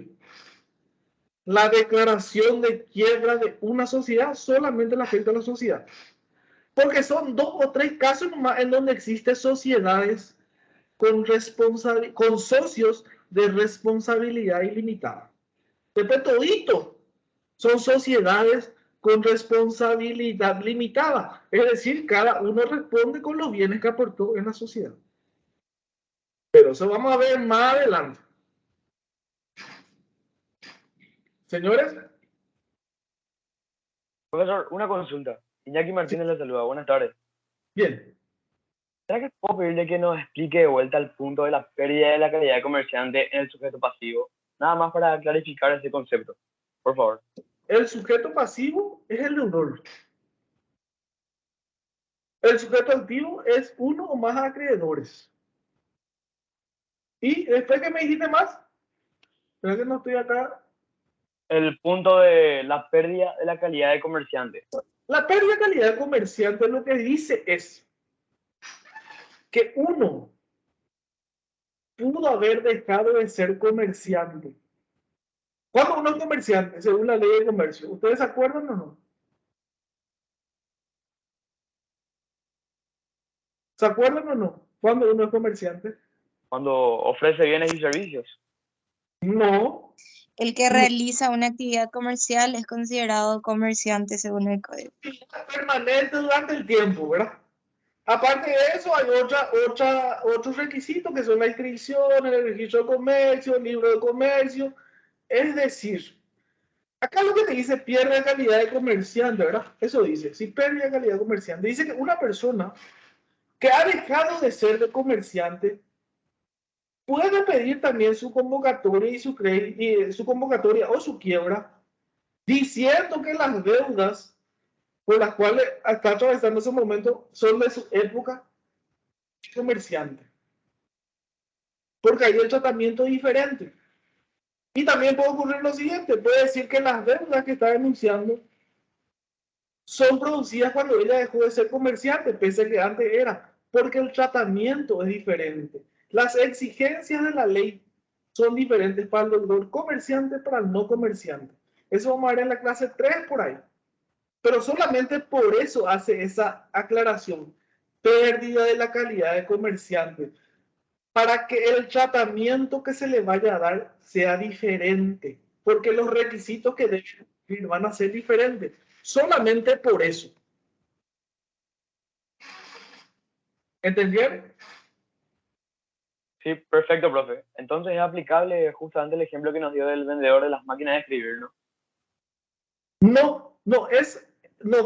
S1: la declaración de quiebra de una sociedad solamente le afecta a la sociedad. Porque son 2 o 3 casos nomás en donde existen sociedades con socios de responsabilidad ilimitada. Después todito son sociedades con responsabilidad limitada. Es decir, cada uno responde con los bienes que aportó en la sociedad. Pero eso vamos a ver más adelante. Señores.
S10: Profesor, una consulta. Iñaki Martínez le saluda. Buenas tardes.
S1: Bien.
S10: ¿Será que puedo pedirle que nos explique de vuelta el punto de la pérdida de la calidad de comerciante en el sujeto pasivo? Nada más para clarificar ese concepto. Por favor.
S1: El sujeto pasivo es el deudor. El sujeto activo es uno o más acreedores. Y después que me dijiste más, creo que no estoy acá.
S10: El punto de la pérdida de la calidad de comerciante.
S1: La pérdida de calidad de comerciante lo que dice es que uno pudo haber dejado de ser comerciante. ¿Cuándo uno es comerciante? Según la ley de comercio. ¿Ustedes se acuerdan o no? ¿Se acuerdan o no? ¿Cuándo uno es comerciante?
S10: Cuando ofrece bienes y servicios.
S1: No.
S2: El que realiza una actividad comercial es considerado comerciante según el código.
S1: Permanente durante el tiempo, ¿verdad? Aparte de eso, hay otros requisitos que son la inscripción, el registro de comercio, el libro de comercio. Es decir, acá lo que te dice pierde calidad de comerciante, ¿verdad? Eso dice, si pierde calidad de comerciante. Dice que una persona que ha dejado de ser de comerciante puede pedir también su convocatoria y su convocatoria o su quiebra, diciendo que las deudas por las cuales está atravesando ese momento son de su época comerciante. Porque hay el tratamiento diferente. Y también puede ocurrir lo siguiente, puede decir que las deudas que está denunciando son producidas cuando ella dejó de ser comerciante, pese a que antes era, porque el tratamiento es diferente. Las exigencias de la ley son diferentes para el deudor comerciante y para el no comerciante. Eso vamos a ver en la clase 3 por ahí. Pero solamente por eso hace esa aclaración. Pérdida de la calidad de comerciante. Para que el tratamiento que se le vaya a dar sea diferente. Porque los requisitos que deben cumplir van a ser diferentes. Solamente por eso. ¿Entendieron?
S10: Sí, perfecto, profe. Entonces es aplicable justamente el ejemplo que nos dio del vendedor de las máquinas de escribir, ¿no?
S1: No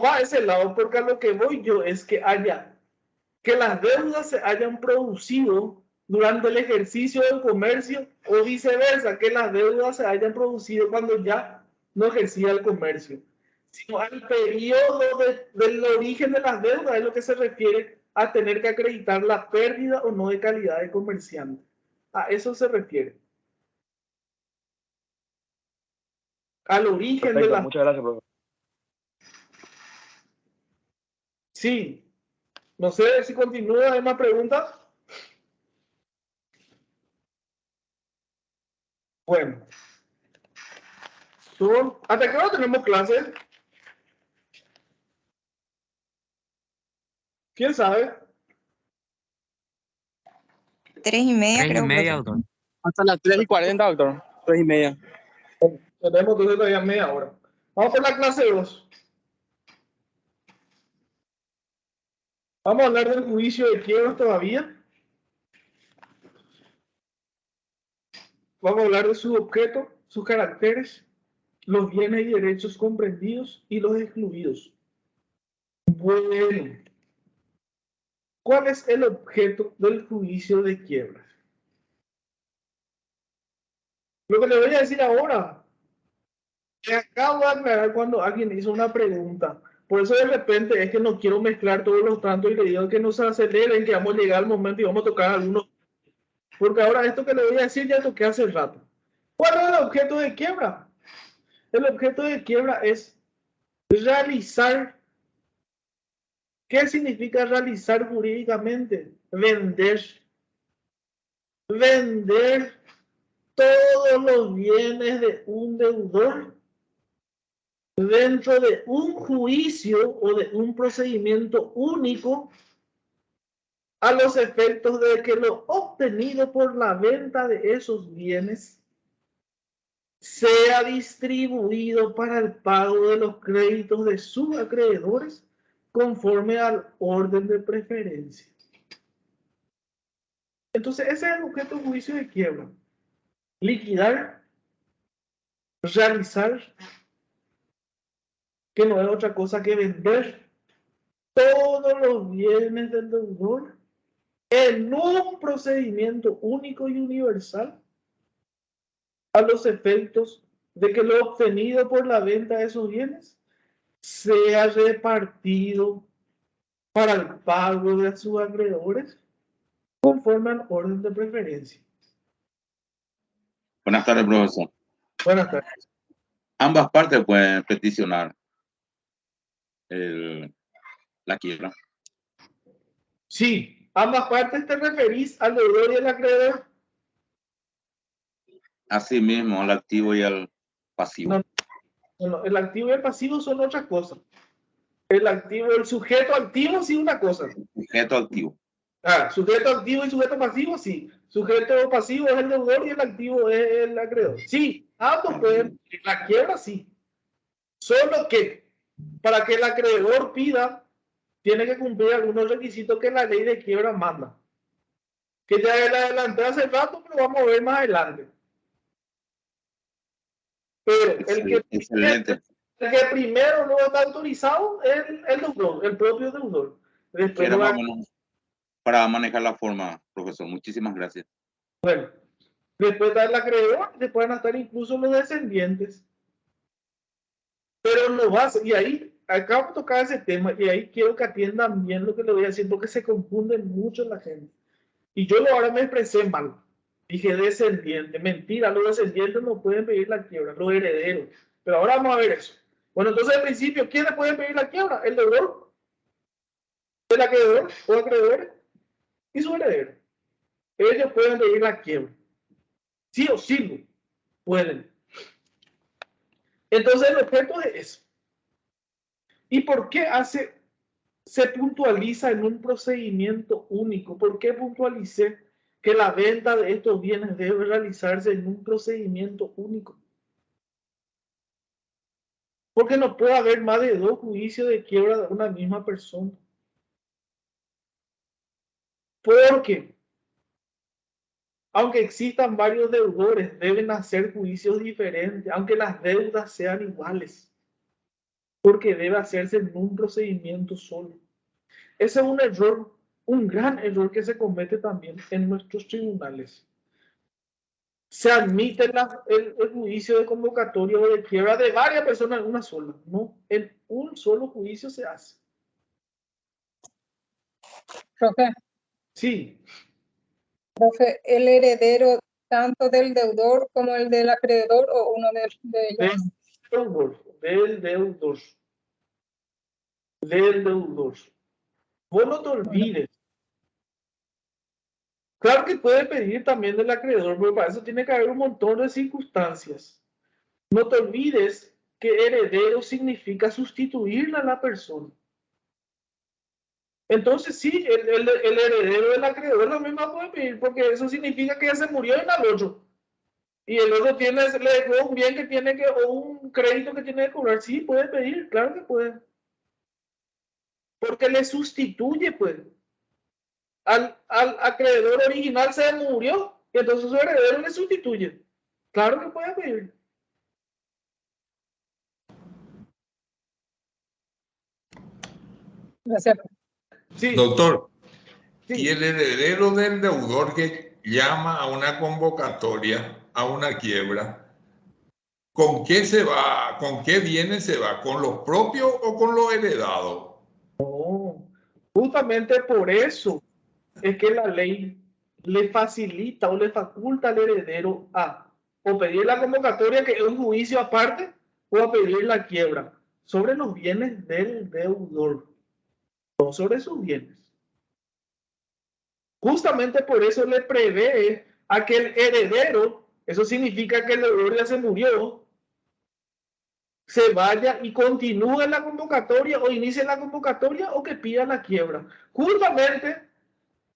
S1: va a ese lado, porque a lo que voy yo es que las deudas se hayan producido durante el ejercicio del comercio o viceversa, que las deudas se hayan producido cuando ya no ejercía el comercio. Sino al periodo del origen de las deudas es lo que se refiere a tener que acreditar la pérdida o no de calidad de comerciante. A eso se refiere. Al origen
S10: perfecto,
S1: de la...
S10: Muchas gracias, profe.
S1: Sí. No sé si continúa. ¿Hay más preguntas? Bueno. ¿Hasta qué hora tenemos clases? ¿Quién sabe?
S2: 3:30,
S3: 3:30,
S2: creo.
S3: doctor.
S5: Hasta las 3:40, doctor. 3:30.
S1: Tenemos entonces todavía media hora. Vamos por la clase 2. Vamos a hablar del juicio de quiebras todavía. Vamos a hablar de su objeto, sus caracteres, los bienes y derechos comprendidos y los excluidos. Bueno, ¿cuál es el objeto del juicio de quiebras? Lo que le voy a decir ahora, me acabo de aclarar cuando alguien hizo una pregunta. Por eso de repente es que no quiero mezclar todos los tantos y le digo que no se aceleren, que vamos a llegar al momento y vamos a tocar algunos. porque ahora esto que le voy a decir ya toqué hace rato. ¿Cuál es el objeto de quiebra? El objeto de quiebra es realizar. ¿Qué significa realizar jurídicamente? Vender. Vender todos los bienes de un deudor dentro de un juicio o de un procedimiento único a los efectos de que lo obtenido por la venta de esos bienes sea distribuido para el pago de los créditos de sus acreedores conforme al orden de preferencia. Entonces, ese es el objeto de juicio de quiebra. Liquidar, realizar, que no es otra cosa que vender todos los bienes del deudor en un procedimiento único y universal a los efectos de que lo obtenido por la venta de esos bienes sea repartido para el pago de sus acreedores conforme al orden de preferencia.
S11: Buenas tardes, profesor.
S1: Buenas tardes.
S11: Ambas partes pueden peticionar la quiebra.
S1: Sí, ambas partes te referís al deudor y al acreedor.
S11: Así mismo, al activo y al pasivo.
S1: No, el activo y el pasivo son otras cosas. El activo, el sujeto activo sí una cosa.
S11: Sujeto activo.
S1: Sujeto activo y sujeto pasivo sí. Sujeto pasivo es el deudor y el activo es el acreedor. Sí, ambos pueden. La quiebra sí. Solo que para que el acreedor pida, tiene que cumplir algunos requisitos que la ley de quiebra manda. Que ya le adelanté hace rato, pero vamos a ver más adelante. Pero
S11: Excelente.
S1: El que primero no está autorizado es el deudor, el propio deudor. Después
S11: Era más o menos para manejar la forma, profesor. Muchísimas gracias.
S1: Bueno, después está el acreedor, después van a estar incluso los descendientes. Pero lo base, y ahí acabo de tocar ese tema, y ahí quiero que atiendan bien lo que le voy a decir, porque se confunde mucho la gente. Y yo ahora me expresé mal. Dije descendiente. Mentira, los descendientes no pueden pedir la quiebra, los herederos. Pero ahora vamos a ver eso. Bueno, entonces al principio, ¿quiénes pueden pedir la quiebra? El deudor, el acreedor o acreedores y su heredero. Ellos pueden pedir la quiebra. Sí o sí pueden. Entonces el objeto es eso. ¿Y por qué se puntualiza en un procedimiento único? ¿Por qué puntualicé que la venta de estos bienes debe realizarse en un procedimiento único? Porque no puede haber más de 2 juicios de quiebra de una misma persona. Porque, aunque existan varios deudores, deben hacer juicios diferentes, aunque las deudas sean iguales. Porque debe hacerse en un procedimiento solo. Ese es un error, un gran error que se comete también en nuestros tribunales. Se admite el juicio de convocatoria o de quiebra de varias personas en una sola. No, en un solo juicio se hace.
S12: Profe,
S1: Sí.
S12: Profe, el heredero tanto del deudor como el del acreedor o uno de ellos.
S1: Del deudor. Vos no te olvides. Claro que puede pedir también del acreedor, pero para eso tiene que haber un montón de circunstancias. No te olvides que heredero significa sustituirle a la persona. Entonces sí, el heredero del acreedor también va a poder pedir, porque eso significa que ya se murió en el otro. Y el otro le dejó un bien que tiene que, o un crédito que tiene que cobrar. Sí, puede pedir, claro que puede. Porque le sustituye, pues. Al acreedor original se murió, y entonces su heredero le sustituye. Claro que puede pedir.
S12: Gracias.
S9: Sí. Doctor,
S1: sí.
S9: Y el heredero del deudor que llama a una convocatoria, a una quiebra, ¿con qué se va? ¿Con qué bienes se va? ¿Con los propios o con los heredados?
S1: No, justamente por eso es que la ley le facilita o le faculta al heredero a o pedir la convocatoria, que es un juicio aparte, o a pedir la quiebra sobre los bienes del deudor, no sobre sus bienes. Justamente por eso le prevé a que el heredero, eso significa que el deudor ya se murió, se vaya y continúe la convocatoria o inicie la convocatoria o que pida la quiebra. Justamente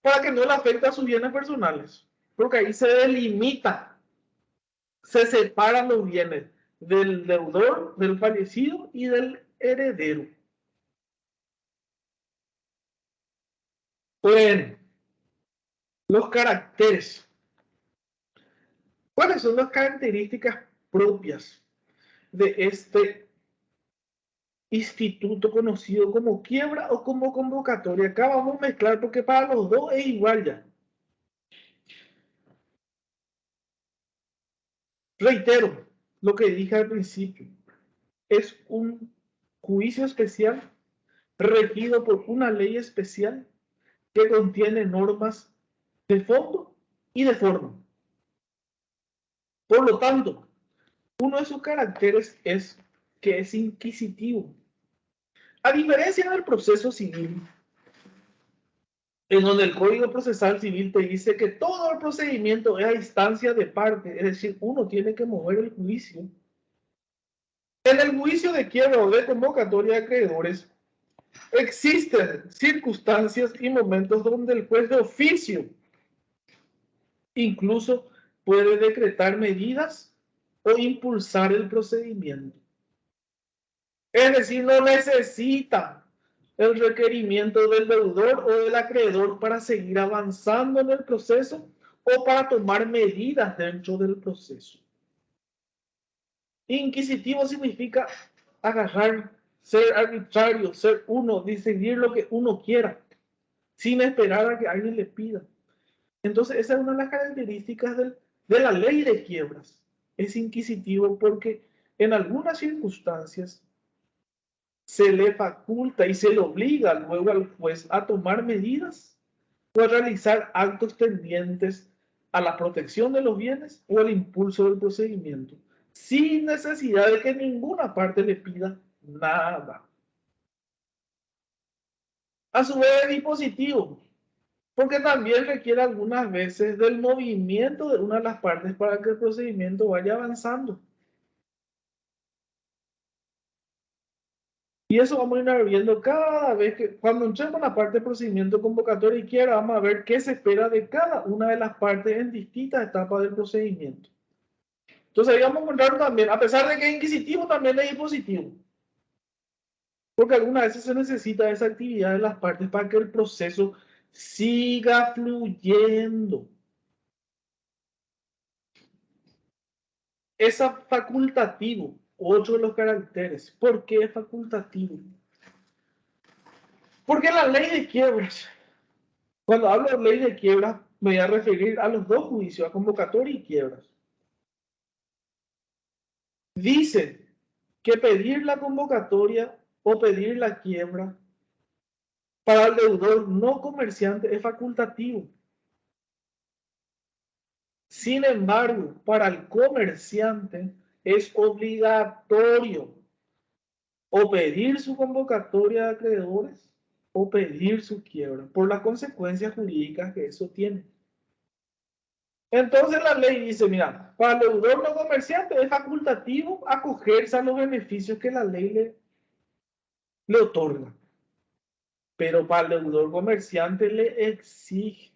S1: para que no le afecte a sus bienes personales. Porque ahí se delimita, se separan los bienes del deudor, del fallecido y del heredero. Bueno, los caracteres. ¿Cuáles son las características propias de este instituto conocido como quiebra o como convocatoria? Acá vamos a mezclar porque para los dos es igual ya. Reitero lo que dije al principio. Es un juicio especial regido por una ley especial que contiene normas de fondo y de forma. Por lo tanto, uno de sus caracteres es que es inquisitivo. A diferencia del proceso civil, en donde el Código Procesal Civil te dice que todo el procedimiento es a instancia de parte, es decir, uno tiene que mover el juicio. En el juicio de quiebra o de convocatoria de acreedores, existen circunstancias y momentos donde el juez de oficio incluso puede decretar medidas o impulsar el procedimiento. Es decir, no necesita el requerimiento del deudor o del acreedor para seguir avanzando en el proceso o para tomar medidas dentro del proceso. Inquisitivo significa agarrar, ser arbitrario, ser uno, decidir lo que uno quiera, sin esperar a que alguien le pida. Entonces, esa es una de las características de la ley de quiebras. Es inquisitivo porque en algunas circunstancias se le faculta y se le obliga luego al juez a tomar medidas o a realizar actos tendientes a la protección de los bienes o al impulso del procedimiento, sin necesidad de que ninguna parte le pida nada. A su vez es dispositivo, porque también requiere algunas veces del movimiento de una de las partes para que el procedimiento vaya avanzando. Y eso vamos a ir viendo cada vez que, cuando entremos en la parte de procedimiento convocatorio y quiera, vamos a ver qué se espera de cada una de las partes en distintas etapas del procedimiento. Entonces ahí vamos a encontrar también, a pesar de que es inquisitivo, también es dispositivo. Porque algunas veces se necesita esa actividad de las partes para que el proceso siga fluyendo. Es facultativo, otro de los caracteres. ¿Por qué es facultativo? Porque la ley de quiebras, cuando hablo de ley de quiebras, me voy a referir a los dos juicios, a convocatoria y quiebras. Dice que pedir la convocatoria o pedir la quiebra para el deudor no comerciante es facultativo. Sin embargo, para el comerciante es obligatorio o pedir su convocatoria de acreedores o pedir su quiebra por las consecuencias jurídicas que eso tiene. Entonces la ley dice, mira, para el deudor no comerciante es facultativo acogerse a los beneficios que la ley le otorga. Pero para el deudor comerciante le exige.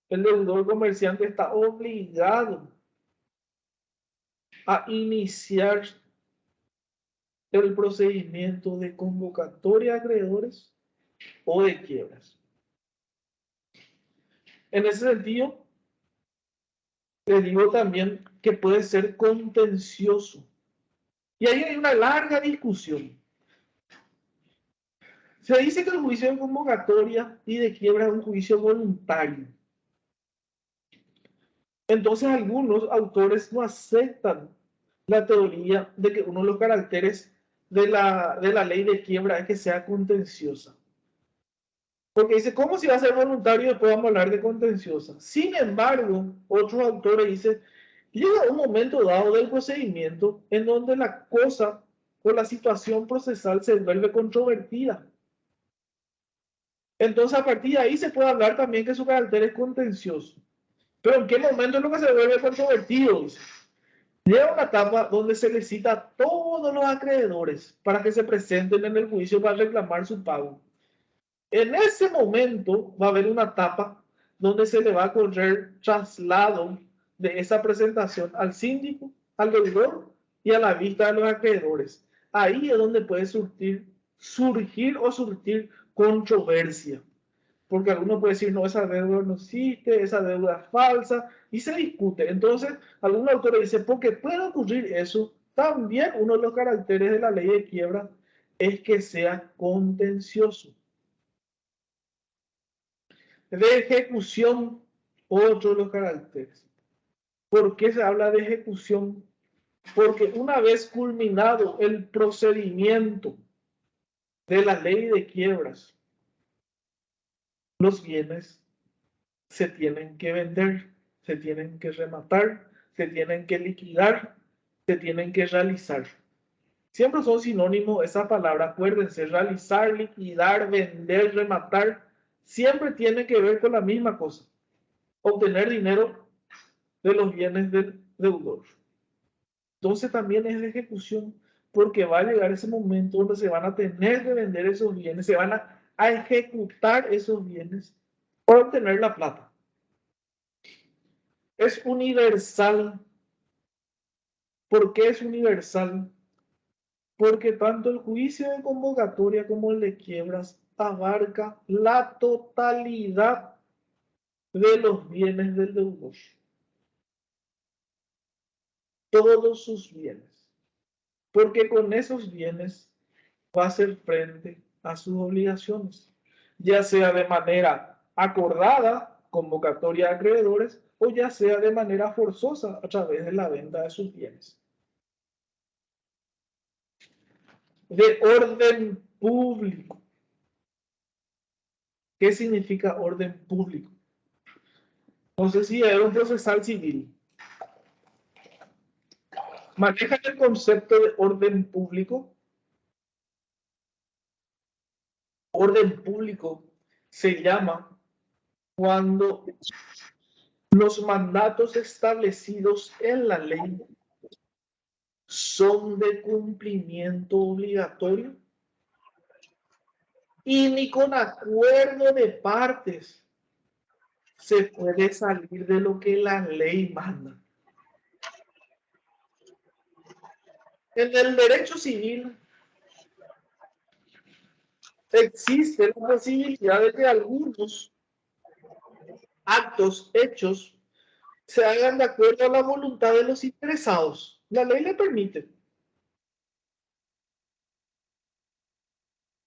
S1: El deudor comerciante está obligado a iniciar el procedimiento de convocatoria de acreedores o de quiebras. En ese sentido, les digo también que puede ser contencioso. Y ahí hay una larga discusión. Se dice que el juicio de convocatoria y de quiebra es un juicio voluntario. Entonces algunos autores no aceptan la teoría de que uno de los caracteres de la ley de quiebra es que sea contenciosa. Porque dice, ¿cómo si va a ser voluntario y después vamos a hablar de contenciosa? Sin embargo, otros autores dicen, llega un momento dado del procedimiento en donde la cosa o la situación procesal se vuelve controvertida. Entonces, a partir de ahí se puede hablar también que su carácter es contencioso. Pero ¿en qué momento es lo que se vuelve controvertido? Llega una etapa donde se le cita a todos los acreedores para que se presenten en el juicio para reclamar su pago. En ese momento va a haber una etapa donde se le va a correr traslado de esa presentación al síndico, al deudor y a la vista de los acreedores. Ahí es donde puede surgir controversia. Porque alguno puede decir, no, esa deuda no existe, esa deuda es falsa, y se discute. Entonces, algún autor dice, porque puede ocurrir eso, también uno de los caracteres de la ley de quiebra es que sea contencioso. De ejecución, otro de los caracteres. ¿Por qué se habla de ejecución? Porque una vez culminado el procedimiento de la ley de quiebras, los bienes se tienen que vender, se tienen que rematar, se tienen que liquidar, se tienen que realizar. Siempre son sinónimos esa palabra, acuérdense, realizar, liquidar, vender, rematar, siempre tiene que ver con la misma cosa, obtener dinero de los bienes del deudor. Entonces también es de ejecución, porque va a llegar ese momento donde se van a tener que vender esos bienes, se van a ejecutar esos bienes para obtener la plata. Es universal. ¿Por qué es universal? Porque tanto el juicio de convocatoria como el de quiebras abarca la totalidad de los bienes del deudor. Todos sus bienes. Porque con esos bienes va a hacer frente a sus obligaciones, ya sea de manera acordada, convocatoria de acreedores, o ya sea de manera forzosa a través de la venta de sus bienes. De orden público. ¿Qué significa orden público? No sé si era un procesal civil. ¿Manejan el concepto de orden público? Orden público se llama cuando los mandatos establecidos en la ley son de cumplimiento obligatorio y ni con acuerdo de partes se puede salir de lo que la ley manda. En el derecho civil existe la posibilidad de que algunos actos, hechos, se hagan de acuerdo a la voluntad de los interesados. La ley le permite.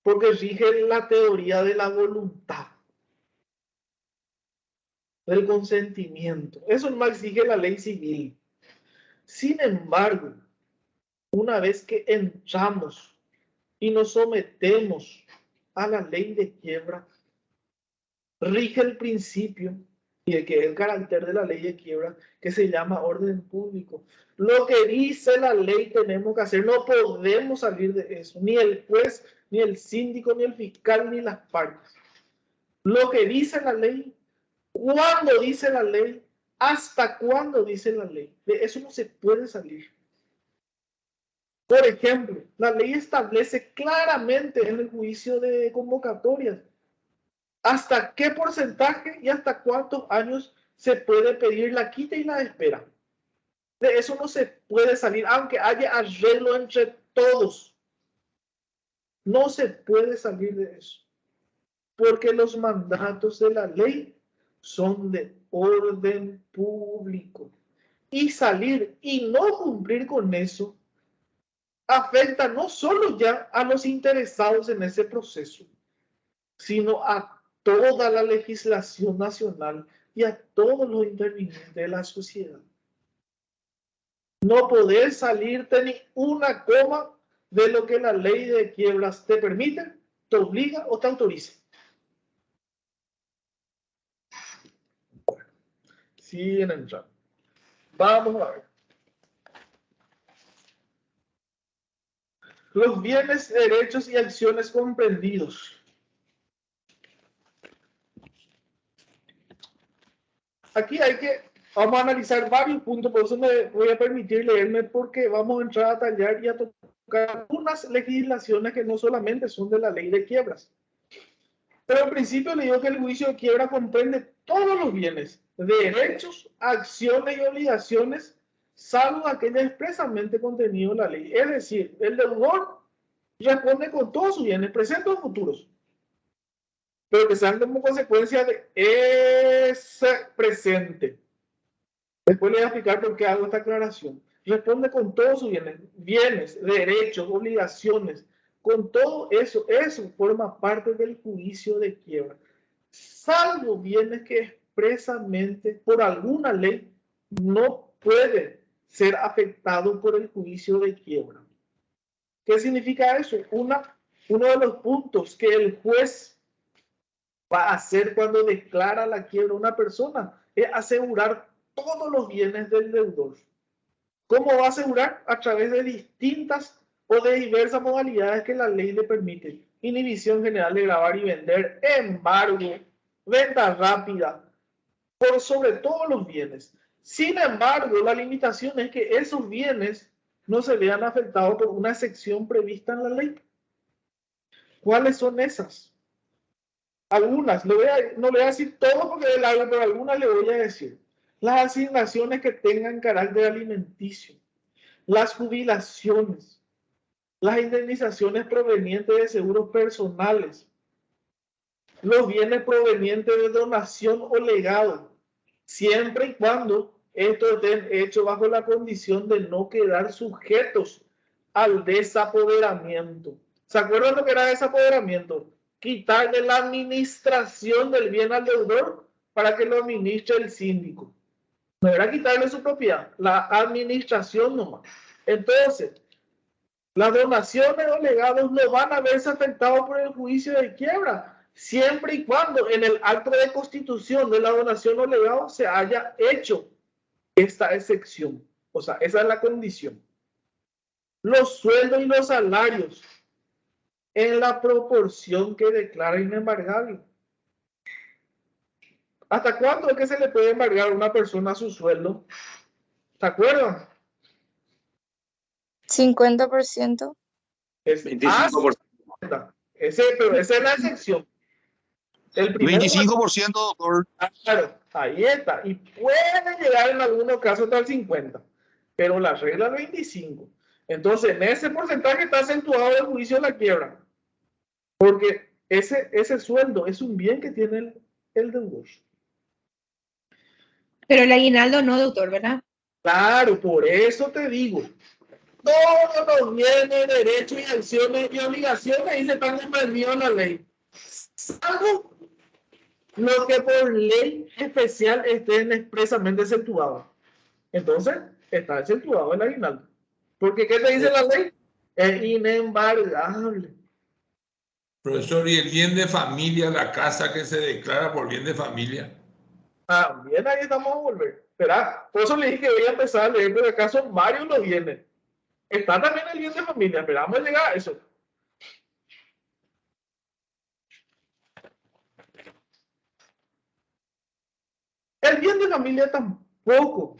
S1: Porque rige la teoría de la voluntad, del consentimiento. Eso no exige la ley civil. Sin embargo, una vez que entramos y nos sometemos a la ley de quiebra, rige el principio y que es el carácter de la ley de quiebra, que se llama orden público. Lo que dice la ley tenemos que hacer, no podemos salir de eso, ni el juez, ni el síndico, ni el fiscal, ni las partes. Lo que dice la ley, cuándo dice la ley, hasta cuándo dice la ley. De eso no se puede salir. Por ejemplo, la ley establece claramente en el juicio de convocatorias hasta qué porcentaje y hasta cuántos años se puede pedir la quita y la espera. De eso no se puede salir, aunque haya arreglo entre todos. No se puede salir de eso. Porque los mandatos de la ley son de orden público. Y salir y no cumplir con eso afecta no solo ya a los interesados en ese proceso, sino a toda la legislación nacional y a todos los intervinientes de la sociedad. No poder salirte ni una coma de lo que la ley de quiebras te permite, te obliga o te autoriza. siguen entrando. Vamos a ver. Los bienes, derechos y acciones comprendidos. Aquí vamos a analizar varios puntos, por eso me voy a permitir leerme porque vamos a entrar a tallar y a tocar unas legislaciones que no solamente son de la ley de quiebras. Pero en principio le digo que el juicio de quiebra comprende todos los bienes, derechos, acciones y obligaciones, salvo aquellos expresamente contenidos en la ley. Es decir, el deudor responde con todos sus bienes, presentes o futuros, pero que sean como consecuencia de ese presente. Después le voy a explicar por qué hago esta aclaración. Responde con todos sus bienes, derechos, obligaciones, con todo eso. Eso forma parte del juicio de quiebra. Salvo bienes que expresamente por alguna ley no pueden ser afectados por el juicio de quiebra. ¿Qué significa eso? Uno de los puntos que el juez va a hacer cuando declara la quiebra a una persona es asegurar todos los bienes del deudor. ¿Cómo va a asegurar? A través de distintas o de diversas modalidades que la ley le permite. Inhibición general de grabar y vender, embargo, venta rápida, por sobre todos los bienes. Sin embargo, la limitación es que esos bienes no se vean afectados por una excepción prevista en la ley. ¿Cuáles son esas? Algunas, no le voy a decir todo porque es largo, pero algunas le voy a decir. Las asignaciones que tengan carácter alimenticio, las jubilaciones, las indemnizaciones provenientes de seguros personales, los bienes provenientes de donación o legado, siempre y cuando esto esté hecho bajo la condición de no quedar sujetos al desapoderamiento. ¿Se acuerdan lo que era desapoderamiento? Quitarle la administración del bien al deudor para que lo administre el síndico. No era quitarle su propiedad, la administración nomás. Entonces, las donaciones o legados no van a verse afectados por el juicio de quiebra, siempre y cuando en el acto de constitución de la donación o legado se haya hecho esta excepción. O sea, esa es la condición. Los sueldos y los salarios en la proporción que declara inembargable. ¿Hasta cuándo es que se le puede embargar a una persona su sueldo? ¿Se acuerdan?
S2: 50%.
S11: 25%.
S1: Pero esa es la excepción. El
S13: 25%, doctor.
S1: Claro, ahí está. Y puede llegar en algunos casos hasta el 50%. Pero la regla es 25%. Entonces, en ese porcentaje está acentuado el juicio de la quiebra. Porque ese sueldo es un bien que tiene el deudor.
S6: Pero el aguinaldo no, doctor, ¿verdad?
S1: Claro, por eso te digo. Todos los bienes, derechos y acciones y obligaciones ahí se están comprendidos en la ley. Salvo lo que por ley especial estén expresamente exceptuados. Entonces, está exceptuado el aguinaldo. Porque, ¿qué te dice la ley? Es inembargable.
S9: Profesor, ¿y el bien de familia, la casa que se declara por bien de familia?
S1: Bien, ahí estamos a volver. Espera, por eso le dije que voy a empezar a leer, pero acá son varios los bienes. Está también el bien de familia, esperamos llegar a eso. El bien de familia tampoco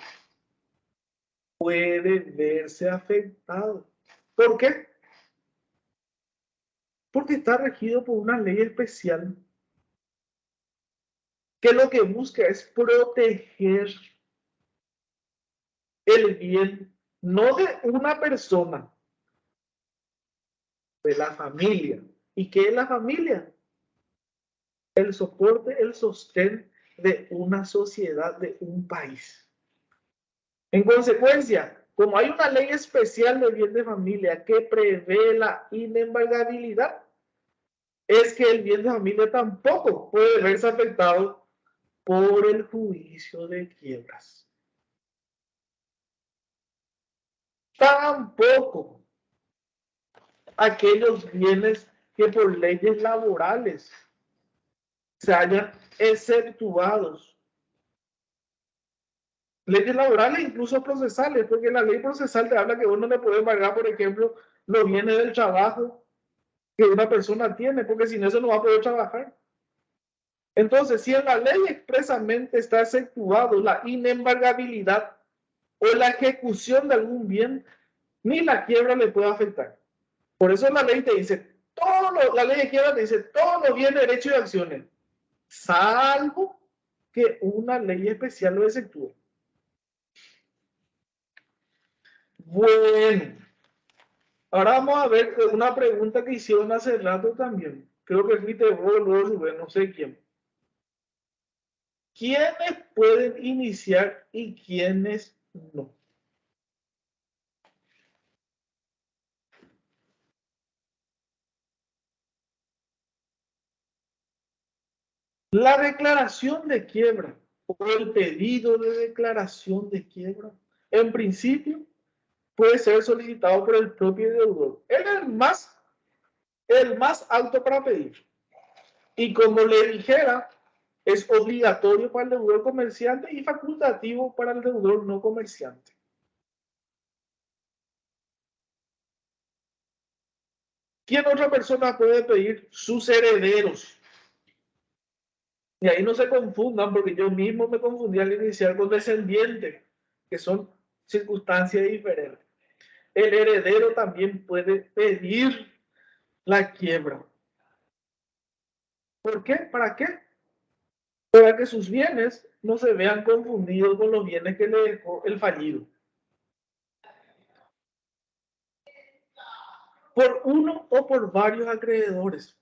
S1: puede verse afectado. ¿Por qué? Porque está regido por una ley especial que lo que busca es proteger el bien, no de una persona, de la familia. ¿Y qué es la familia? El soporte, el sostén de una sociedad, de un país. En consecuencia, como hay una ley especial de bien de familia que prevé la inembargabilidad, es que el bien de familia tampoco puede verse afectado por el juicio de quiebras. Tampoco aquellos bienes que por leyes laborales se hayan exceptuados Leyes laborales, incluso procesales, porque la ley procesal te habla que uno le puede embargar, por ejemplo, los bienes del trabajo que una persona tiene, porque sin eso no va a poder trabajar. Entonces, si en la ley expresamente está exceptuado la inembargabilidad o la ejecución de algún bien, ni la quiebra le puede afectar. Por eso la ley te dice, la ley de quiebra te dice todos los bienes, derechos y acciones, salvo que una ley especial lo exceptúe. Bueno, ahora vamos a ver una pregunta que hicieron hace rato también. Creo que fuiste vos, luego Rubén, no sé quién. ¿Quiénes pueden iniciar y quiénes no? La declaración de quiebra o el pedido de declaración de quiebra, en principio, puede ser solicitado por el propio deudor. Él es el más alto para pedir. Y como le dijera, es obligatorio para el deudor comerciante y facultativo para el deudor no comerciante. ¿Quién otra persona puede pedir? Sus herederos. Y ahí no se confundan, porque yo mismo me confundí al iniciar con descendiente, que son circunstancias diferentes. El heredero también puede pedir la quiebra. ¿Por qué? ¿Para qué? Para que sus bienes no se vean confundidos con los bienes que le dejó el fallido. Por uno o por varios acreedores.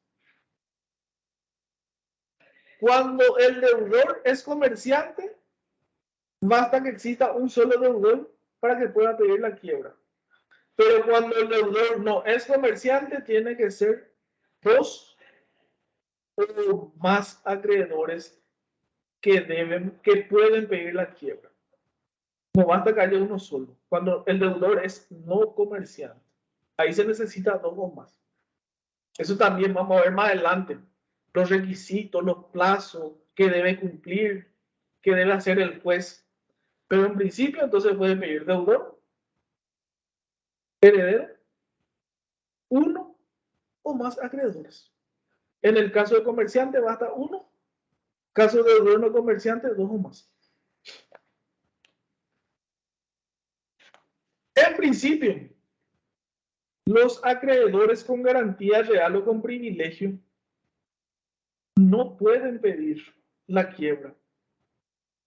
S1: Cuando el deudor es comerciante, basta que exista un solo deudor para que pueda pedir la quiebra. Pero cuando el deudor no es comerciante, tiene que ser 2 o más acreedores que pueden pedir la quiebra. No basta que haya uno solo. Cuando el deudor es no comerciante, ahí se necesita 2 o más. Eso también vamos a ver más adelante. Los requisitos, los plazos que debe cumplir, que debe hacer el juez. Pero en principio, entonces puede pedir deudor, heredero, uno o más acreedores. En el caso de comerciante, basta uno. Caso de deudor no comerciante, 2 o más. En principio, los acreedores con garantía real o con privilegio no pueden pedir la quiebra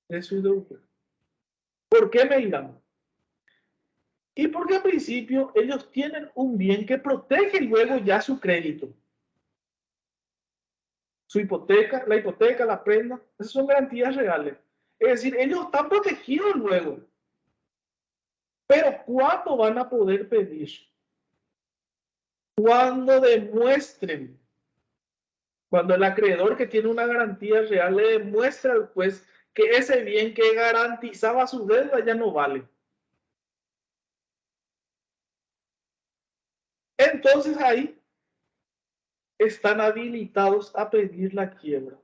S1: de su deudor. ¿Por qué me dirán? Y porque en principio ellos tienen un bien que protege luego ya su crédito. Su hipoteca, la prenda, esas son garantías reales. Es decir, ellos están protegidos luego. Pero ¿cuándo van a poder pedir? Cuando demuestren, cuando el acreedor que tiene una garantía real le demuestra al juez que ese bien que garantizaba su deuda ya no vale. Entonces ahí están habilitados a pedir la quiebra.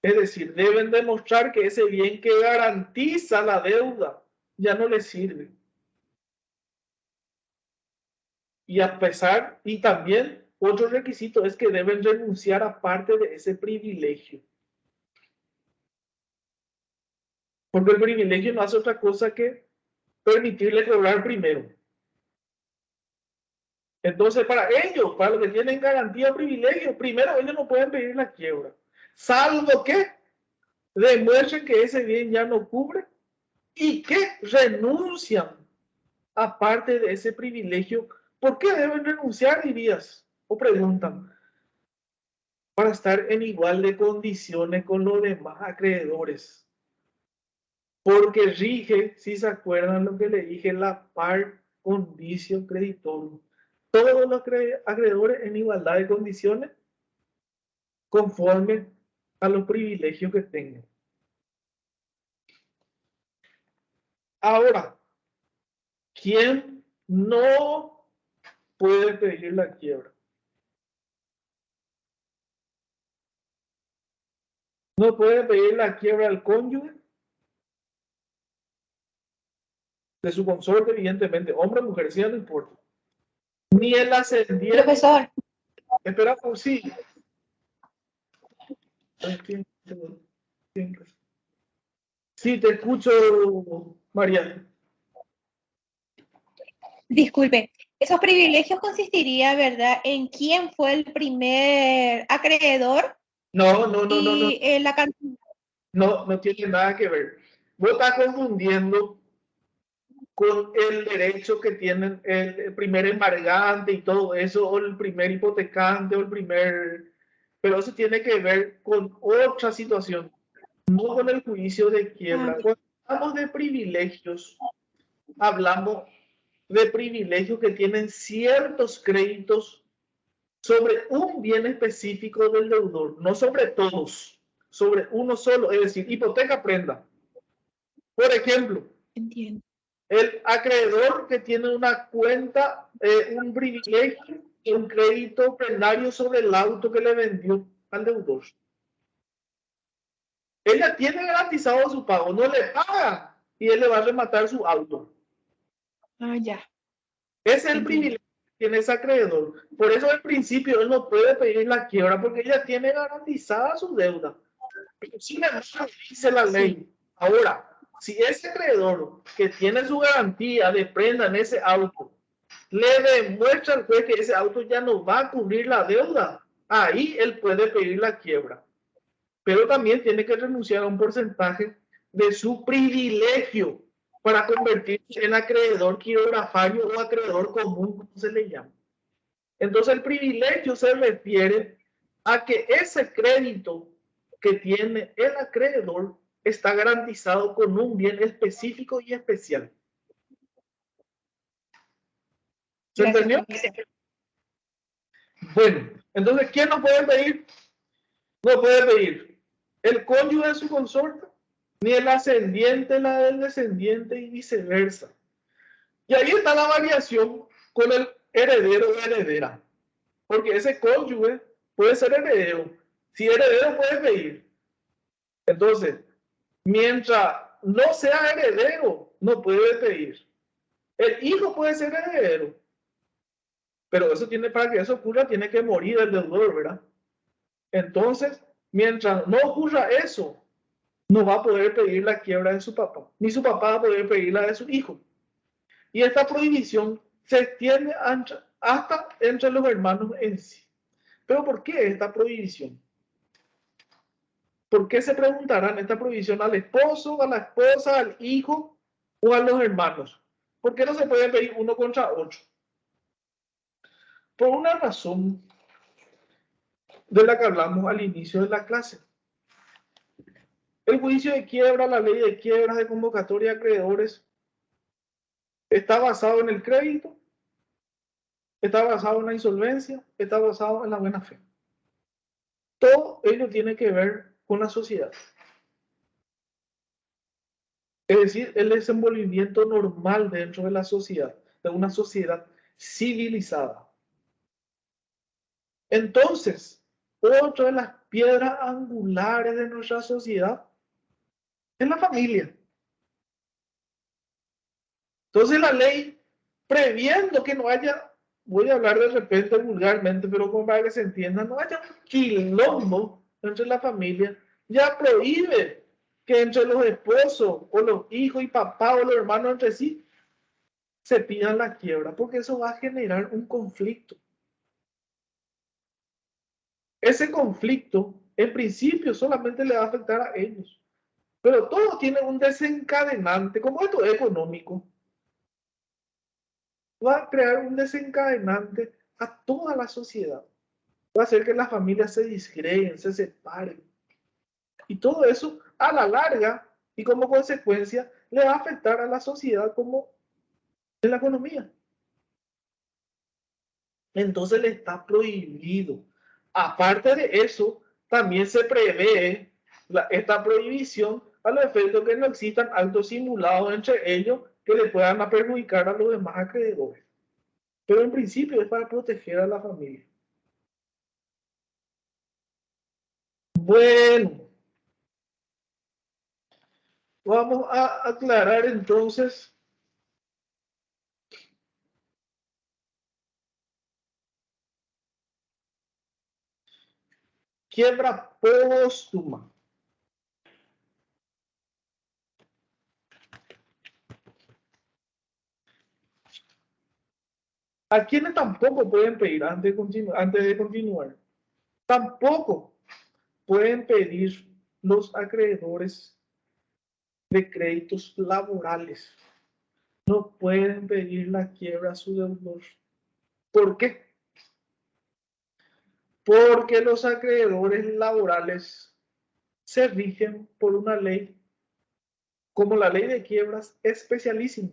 S1: Es decir, deben demostrar que ese bien que garantiza la deuda ya no les sirve. Y también otro requisito es que deben renunciar a parte de ese privilegio. Porque el privilegio no hace otra cosa que permitirle cobrar primero. Entonces, para ellos, para los que tienen garantía o privilegio, primero ellos no pueden pedir la quiebra. Salvo que demuestren que ese bien ya no cubre y que renuncian a parte de ese privilegio. ¿Por qué deben renunciar, dirías? O preguntan. Para estar en igual de condiciones con los demás acreedores. Porque rige, si se acuerdan lo que le dije, la par condicio creditorum. Todos los acreedores en igualdad de condiciones conforme a los privilegios que tengan. Ahora, ¿quién no puede pedir la quiebra? No puede pedir la quiebra al cónyuge, de su consorte, evidentemente, hombre o mujer, sí, no importa. Ni el ascendiente.
S6: Profesor.
S1: Espera, pues sí. Sí, te escucho, María.
S6: Disculpe, esos privilegios consistiría, ¿verdad?, en quién fue el primer acreedor
S1: No, no, no, no, no.
S6: y la cantidad.
S1: No, no tiene nada que ver. Vos estás confundiendo con el derecho que tienen el primer embargante y todo eso, o el primer hipotecante, o el primer... Pero eso tiene que ver con otra situación, no con el juicio de quiebra. Cuando hablamos de privilegios, hablamos de privilegios que tienen ciertos créditos sobre un bien específico del deudor, no sobre todos, sobre uno solo, es decir, hipoteca prenda. Por ejemplo,
S6: Entiendo.
S1: El acreedor que tiene una cuenta, un privilegio, un crédito prendario sobre el auto que le vendió al deudor. Ella tiene garantizado su pago, no le paga y él le va a rematar su auto.
S6: Ah, ya.
S1: Ese es el privilegio que tiene ese acreedor. Por eso al principio él no puede pedir la quiebra porque ella tiene garantizada su deuda. Pero sin embargo, dice la ley. Ahora, si ese acreedor que tiene su garantía de prenda en ese auto le demuestra al juez que ese auto ya no va a cubrir la deuda, ahí él puede pedir la quiebra. Pero también tiene que renunciar a un porcentaje de su privilegio para convertirse en acreedor quirografario o acreedor común, como se le llama. Entonces el privilegio se refiere a que ese crédito que tiene el acreedor está garantizado con un bien específico y especial. ¿Se entendió? Bueno, entonces, ¿quién no puede pedir? No puede pedir el cónyuge de su consorte, ni el ascendiente, la del descendiente y viceversa. Y ahí está la variación con el heredero o heredera. Porque ese cónyuge puede ser heredero. Si heredero puede pedir. Entonces, mientras no sea heredero, no puede pedir. El hijo puede ser heredero. Pero eso tiene, para que eso ocurra, tiene que morir el deudor, ¿verdad? Entonces, mientras no ocurra eso, no va a poder pedir la quiebra de su papá, ni su papá va a poder pedir la de su hijo. Y esta prohibición se extiende hasta entre los hermanos en sí. ¿Pero por qué esta prohibición? ¿Por qué se preguntarán esta prohibición al esposo, a la esposa, al hijo o a los hermanos? ¿Por qué no se puede pedir uno contra otro? Por una razón de la que hablamos al inicio de la clase. El juicio de quiebra, la ley de quiebras de convocatoria de acreedores, está basado en el crédito, está basado en la insolvencia, está basado en la buena fe. Todo ello tiene que ver con la sociedad. Es decir, el desenvolvimiento normal dentro de la sociedad, de una sociedad civilizada. Entonces, otra de las piedras angulares de nuestra sociedad es la familia. Entonces la ley, previendo que no haya, voy a hablar de repente vulgarmente, pero como para que se entienda, no haya un quilombo entre la familia, ya prohíbe que entre los esposos o los hijos y papá o los hermanos entre sí se pidan la quiebra, porque eso va a generar un conflicto. Ese conflicto, en principio, solamente le va a afectar a ellos, pero todo tiene un desencadenante, como esto es económico, va a crear un desencadenante a toda la sociedad. Va a hacer que las familias se disgreguen, se separen. Y todo eso, a la larga, y como consecuencia, le va a afectar a la sociedad como en la economía. Entonces le está prohibido. Aparte de eso, también se prevé esta prohibición a los efectos que no existan actos simulados entre ellos que le puedan perjudicar a los demás acreedores. Pero en principio es para proteger a la familia. Bueno, vamos a aclarar entonces quiebra póstuma. ¿A quiénes tampoco pueden pedir antes de continuar? Tampoco pueden pedir los acreedores de créditos laborales. No pueden pedir la quiebra a su deudor. ¿Por qué? Porque los acreedores laborales se rigen por una ley como la ley de quiebras especialísima.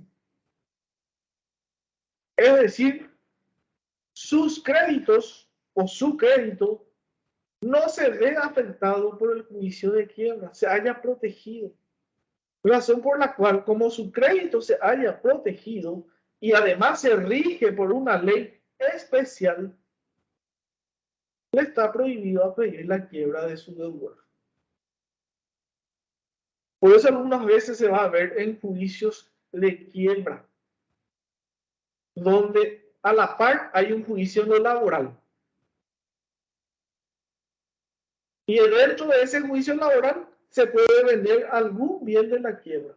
S1: Es decir, sus créditos o su crédito no se ve afectado por el juicio de quiebra, se haya protegido. Razón por la cual, como su crédito se haya protegido y además se rige por una ley especial, le está prohibido pedir la quiebra de su deudor. Por eso algunas veces se va a ver en juicios de quiebra, donde a la par hay un juicio no laboral. Y dentro de ese juicio laboral se puede vender algún bien de la quiebra.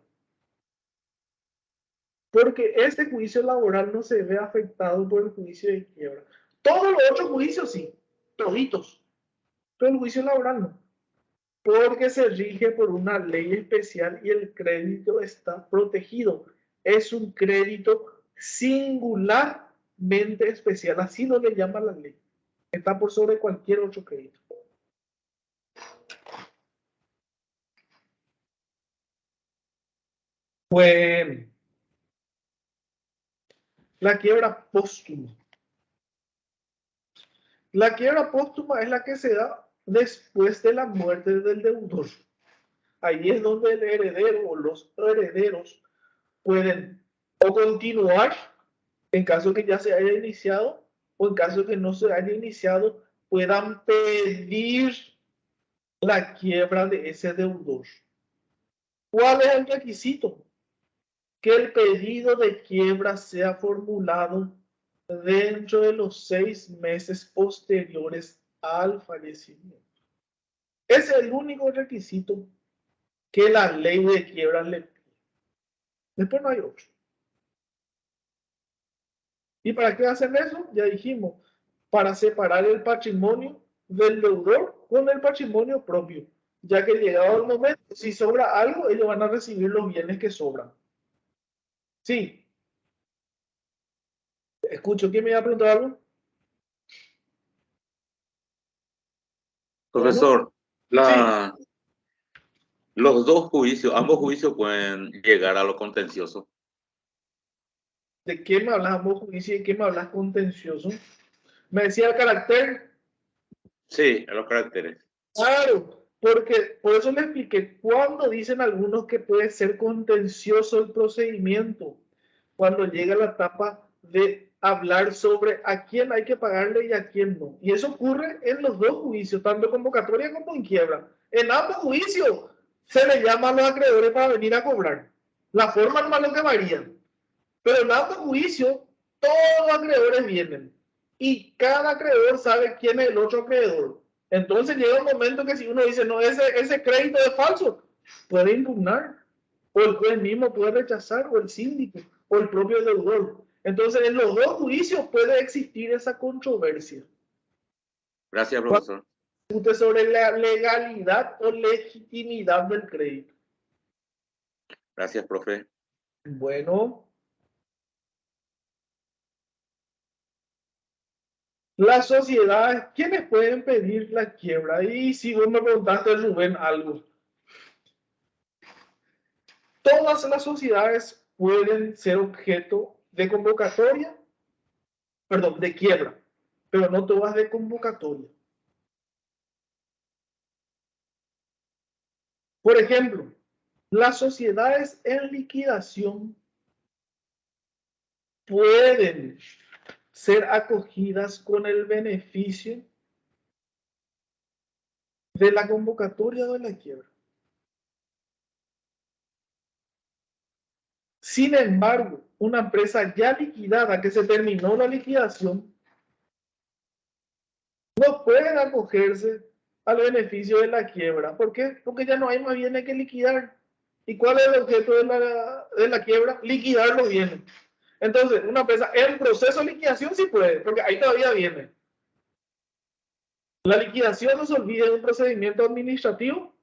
S1: Porque este juicio laboral no se ve afectado por el juicio de quiebra. Todos los otros juicios sí, toditos. Pero el juicio laboral no. Porque se rige por una ley especial y el crédito está protegido. Es un crédito singularmente especial. Así no le llama la ley. Está por sobre cualquier otro crédito. Bueno, la quiebra póstuma. La quiebra póstuma es la que se da después de la muerte del deudor. Ahí es donde el heredero o los herederos pueden o continuar en caso que ya se haya iniciado o en caso que no se haya iniciado, puedan pedir la quiebra de ese deudor. ¿Cuál es el requisito? Que el pedido de quiebra sea formulado dentro de los 6 meses posteriores al fallecimiento. Ese es el único requisito que la ley de quiebra le pide. Después no hay otro. ¿Y para qué hacen eso? Ya dijimos, para separar el patrimonio del deudor con el patrimonio propio. Ya que llegado el momento, si sobra algo, ellos van a recibir los bienes que sobran. Sí. Escucho, ¿quién me iba a preguntar algo?
S11: Profesor, los dos juicios, ambos juicios pueden llegar a lo contencioso.
S1: ¿De qué me hablas ambos juicios y de qué me hablas contencioso? ¿Me decía el carácter?
S11: Sí, a los caracteres.
S1: Claro, porque por eso le expliqué cuando dicen algunos que puede ser contencioso el procedimiento, cuando llega la etapa de hablar sobre a quién hay que pagarle y a quién no. Y eso ocurre en los dos juicios, tanto convocatoria como en quiebra. En ambos juicios se le llama a los acreedores para venir a cobrar. La forma es lo que varía. Pero en ambos juicios, todos los acreedores vienen. Y cada acreedor sabe quién es el otro acreedor. Entonces llega un momento que si uno dice, no, ese crédito es falso, puede impugnar. O el juez mismo puede rechazar, o el síndico, o el propio deudor. Entonces, en los dos juicios puede existir esa controversia.
S11: Gracias, profesor.
S1: Discute sobre la legalidad o legitimidad del crédito.
S11: Gracias, profe.
S1: Bueno. Las sociedades, ¿quiénes pueden pedir la quiebra? Y si vos me preguntaste, Rubén, algo. Todas las sociedades pueden ser objeto de convocatoria, perdón, de quiebra, pero no todas de convocatoria. Por ejemplo, las sociedades en liquidación pueden ser acogidas con el beneficio de la convocatoria de la quiebra. Sin embargo, una empresa ya liquidada, que se terminó la liquidación, no puede acogerse al beneficio de la quiebra. ¿Por qué? Porque ya no hay más bienes que liquidar. ¿Y cuál es el objeto de la quiebra? Liquidar los bienes. Entonces, una empresa en proceso de liquidación sí puede, porque ahí todavía viene. La liquidación, no se olvide, es un procedimiento administrativo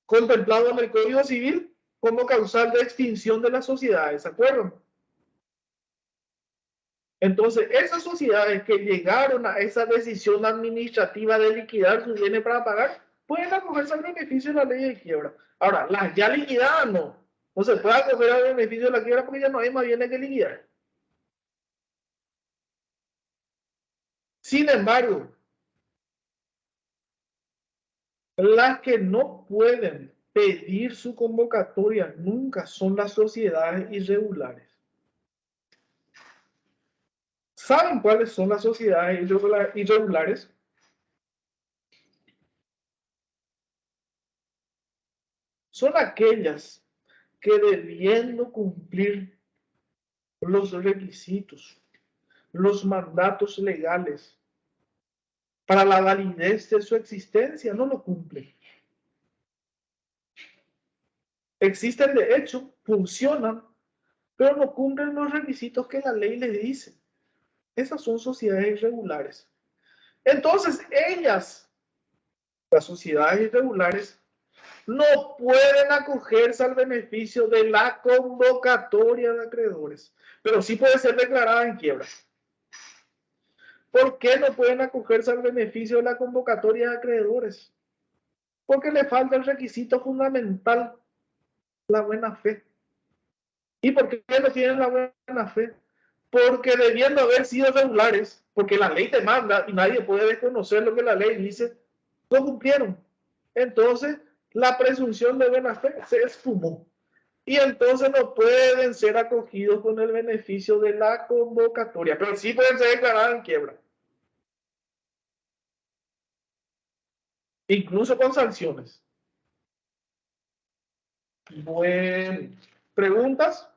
S1: contemplado en el Código Civil como causal de extinción de las sociedades, ¿se acuerdan? Entonces, esas sociedades que llegaron a esa decisión administrativa de liquidar sus bienes para pagar, pueden acogerse al beneficio de la ley de quiebra. Ahora, las ya liquidadas no. No se puede acoger al beneficio de la quiebra porque ya no hay más bienes que liquidar. Sin embargo, las que no pueden pedir su convocatoria nunca son las sociedades irregulares. ¿Saben cuáles son las sociedades irregulares? Son aquellas que, debiendo cumplir los requisitos, los mandatos legales para la validez de su existencia, no lo cumplen. Existen de hecho, funcionan, pero no cumplen los requisitos que la ley les dice. Esas son sociedades irregulares. Entonces, ellas, las sociedades irregulares, no pueden acogerse al beneficio de la convocatoria de acreedores, pero sí puede ser declarada en quiebra. ¿Por qué no pueden acogerse al beneficio de la convocatoria de acreedores? Porque le falta el requisito fundamental, la buena fe. ¿Y por qué no tienen la buena fe? Porque debiendo haber sido regulares, porque la ley te manda y nadie puede desconocer lo que la ley dice, no cumplieron. Entonces, la presunción de buena fe se esfumó. Y entonces no pueden ser acogidos con el beneficio de la convocatoria, pero sí pueden ser declarados en quiebra. Incluso con sanciones. Bueno, ¿preguntas?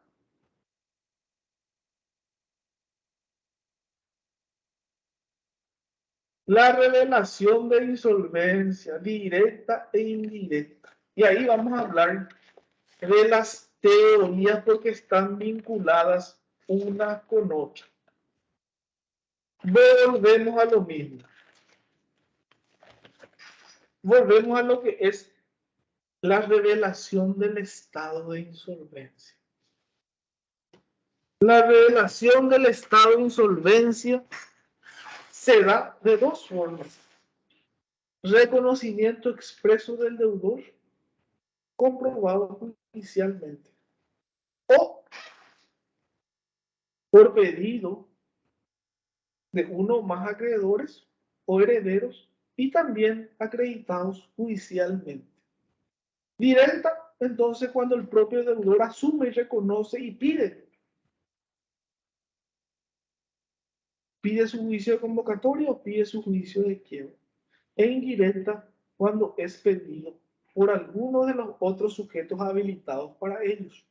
S1: La revelación de insolvencia directa e indirecta. Y ahí vamos a hablar de las teorías porque están vinculadas una con otra. Volvemos a lo mismo. Volvemos a lo que es la revelación del estado de insolvencia. La revelación del estado de insolvencia se da de dos formas. Reconocimiento expreso del deudor, comprobado judicialmente, o por pedido de uno o más acreedores o herederos y también acreditados judicialmente. Directa, entonces, cuando el propio deudor asume y reconoce y pide su juicio de convocatoria o pide su juicio de quiebra. E indirecta, cuando es pedido por alguno de los otros sujetos habilitados para ellos.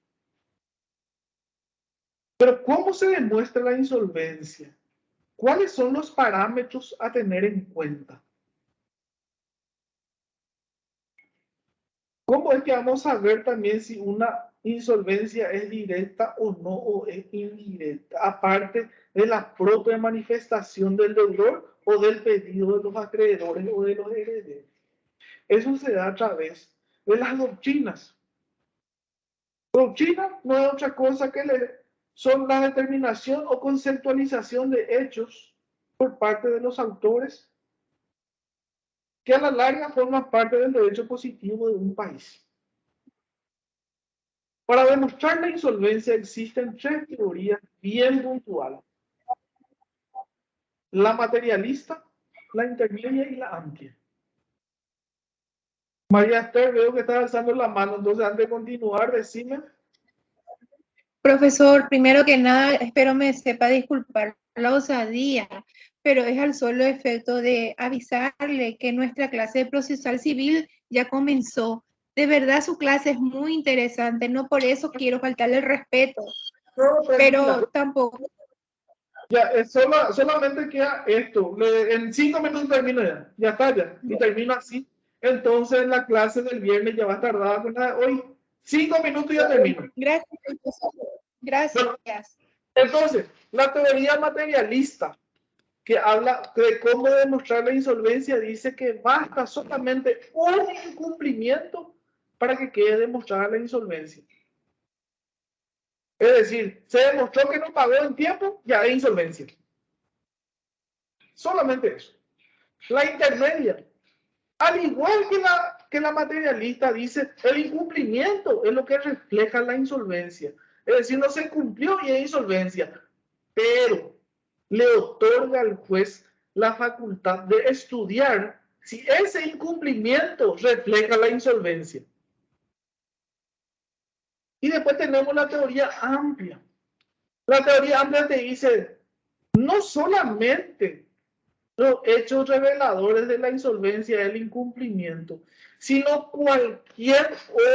S1: Pero ¿cómo se demuestra la insolvencia? ¿Cuáles son los parámetros a tener en cuenta? ¿Cómo es que vamos a ver también si una insolvencia es directa o no, o es indirecta? Aparte de la propia manifestación del deudor o del pedido de los acreedores o de los herederos. Eso se da a través de las doctrinas. Doctrina no es otra cosa que son la determinación o conceptualización de hechos por parte de los autores que a la larga forman parte del derecho positivo de un país. Para demostrar la insolvencia existen tres teorías bien puntuales. La materialista, la intermedia y la amplia. María Esther, veo que está alzando la mano, entonces antes de continuar, decime.
S6: Profesor, primero que nada, espero me sepa disculpar la osadía, pero es al solo efecto de avisarle que nuestra clase de procesal civil ya comenzó. De verdad su clase es muy interesante, no por eso quiero faltarle el respeto, pero tampoco
S1: Ya, solamente queda esto. En 5 minutos termino ya. Ya está ya. Y termino así. Entonces la clase del viernes ya va a estar dada con la de hoy. 5 minutos y ya termino.
S6: Gracias, profesor. Gracias.
S1: Bueno, entonces, la teoría materialista que habla de cómo demostrar la insolvencia dice que basta solamente un incumplimiento para que quede demostrada la insolvencia. Es decir, se demostró que no pagó en tiempo, ya hay insolvencia. Solamente eso. La intermedia, al igual que la materialista, dice el incumplimiento es lo que refleja la insolvencia. Es decir, no se cumplió y hay insolvencia, pero le otorga al juez la facultad de estudiar si ese incumplimiento refleja la insolvencia. Y después tenemos la teoría amplia. La teoría amplia te dice, no solamente los hechos reveladores de la insolvencia del incumplimiento, sino cualquier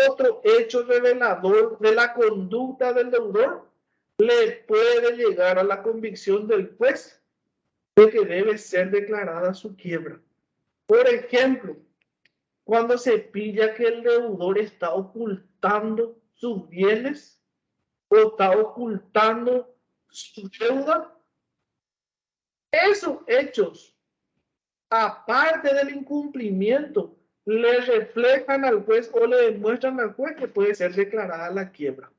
S1: otro hecho revelador de la conducta del deudor le puede llegar a la convicción del juez de que debe ser declarada su quiebra. Por ejemplo, cuando se pilla que el deudor está ocultando sus bienes o está ocultando su deuda, esos hechos, aparte del incumplimiento, le reflejan al juez o le demuestran al juez que puede ser declarada la quiebra.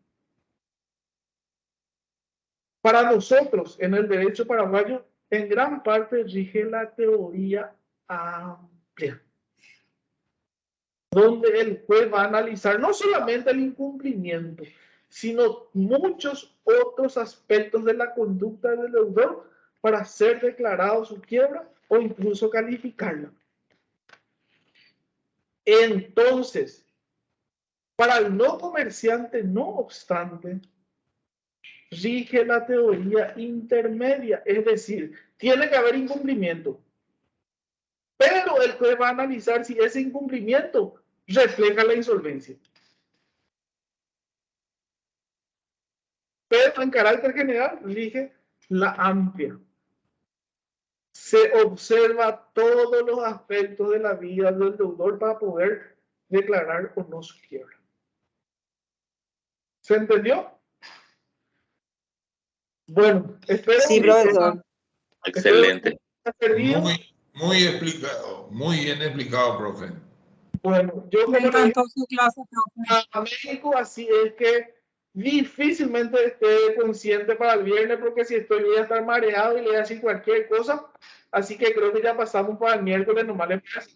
S1: Para nosotros, en el derecho paraguayo, en gran parte rige la teoría amplia, donde el juez va a analizar no solamente el incumplimiento, sino muchos otros aspectos de la conducta del deudor para ser declarado su quiebra o incluso calificarla. Entonces, para el no comerciante, no obstante, rige la teoría intermedia, es decir, tiene que haber incumplimiento, pero el juez va a analizar si ese incumplimiento refleja la insolvencia. Pero en carácter general rige la amplia. Se observa todos los aspectos de la vida del deudor para poder declarar o no su quiebra. ¿Se entendió? Bueno, espero.
S8: Sí, profesor.
S11: Excelente.
S9: Muy explicado, muy bien explicado, profe.
S1: Bueno, yo
S12: Me encantó su clase, profe.
S1: A México, así es que difícilmente esté consciente para el viernes, porque si estoy voy a estar mareado y le voy a decir cualquier cosa. Así que creo que ya pasamos para el miércoles, nomás le empieza.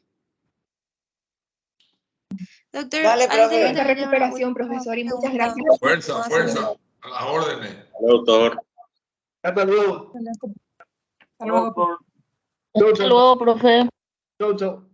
S2: Doctor,
S8: Dale, profe.
S6: Esta recuperación, profesor, y muchas gracias.
S9: Fuerza, a las órdenes.
S11: Doctor.
S1: Hasta luego.
S12: Hasta luego.
S1: Chau, chau.
S7: Hasta luego, profe.
S1: Chau, chau.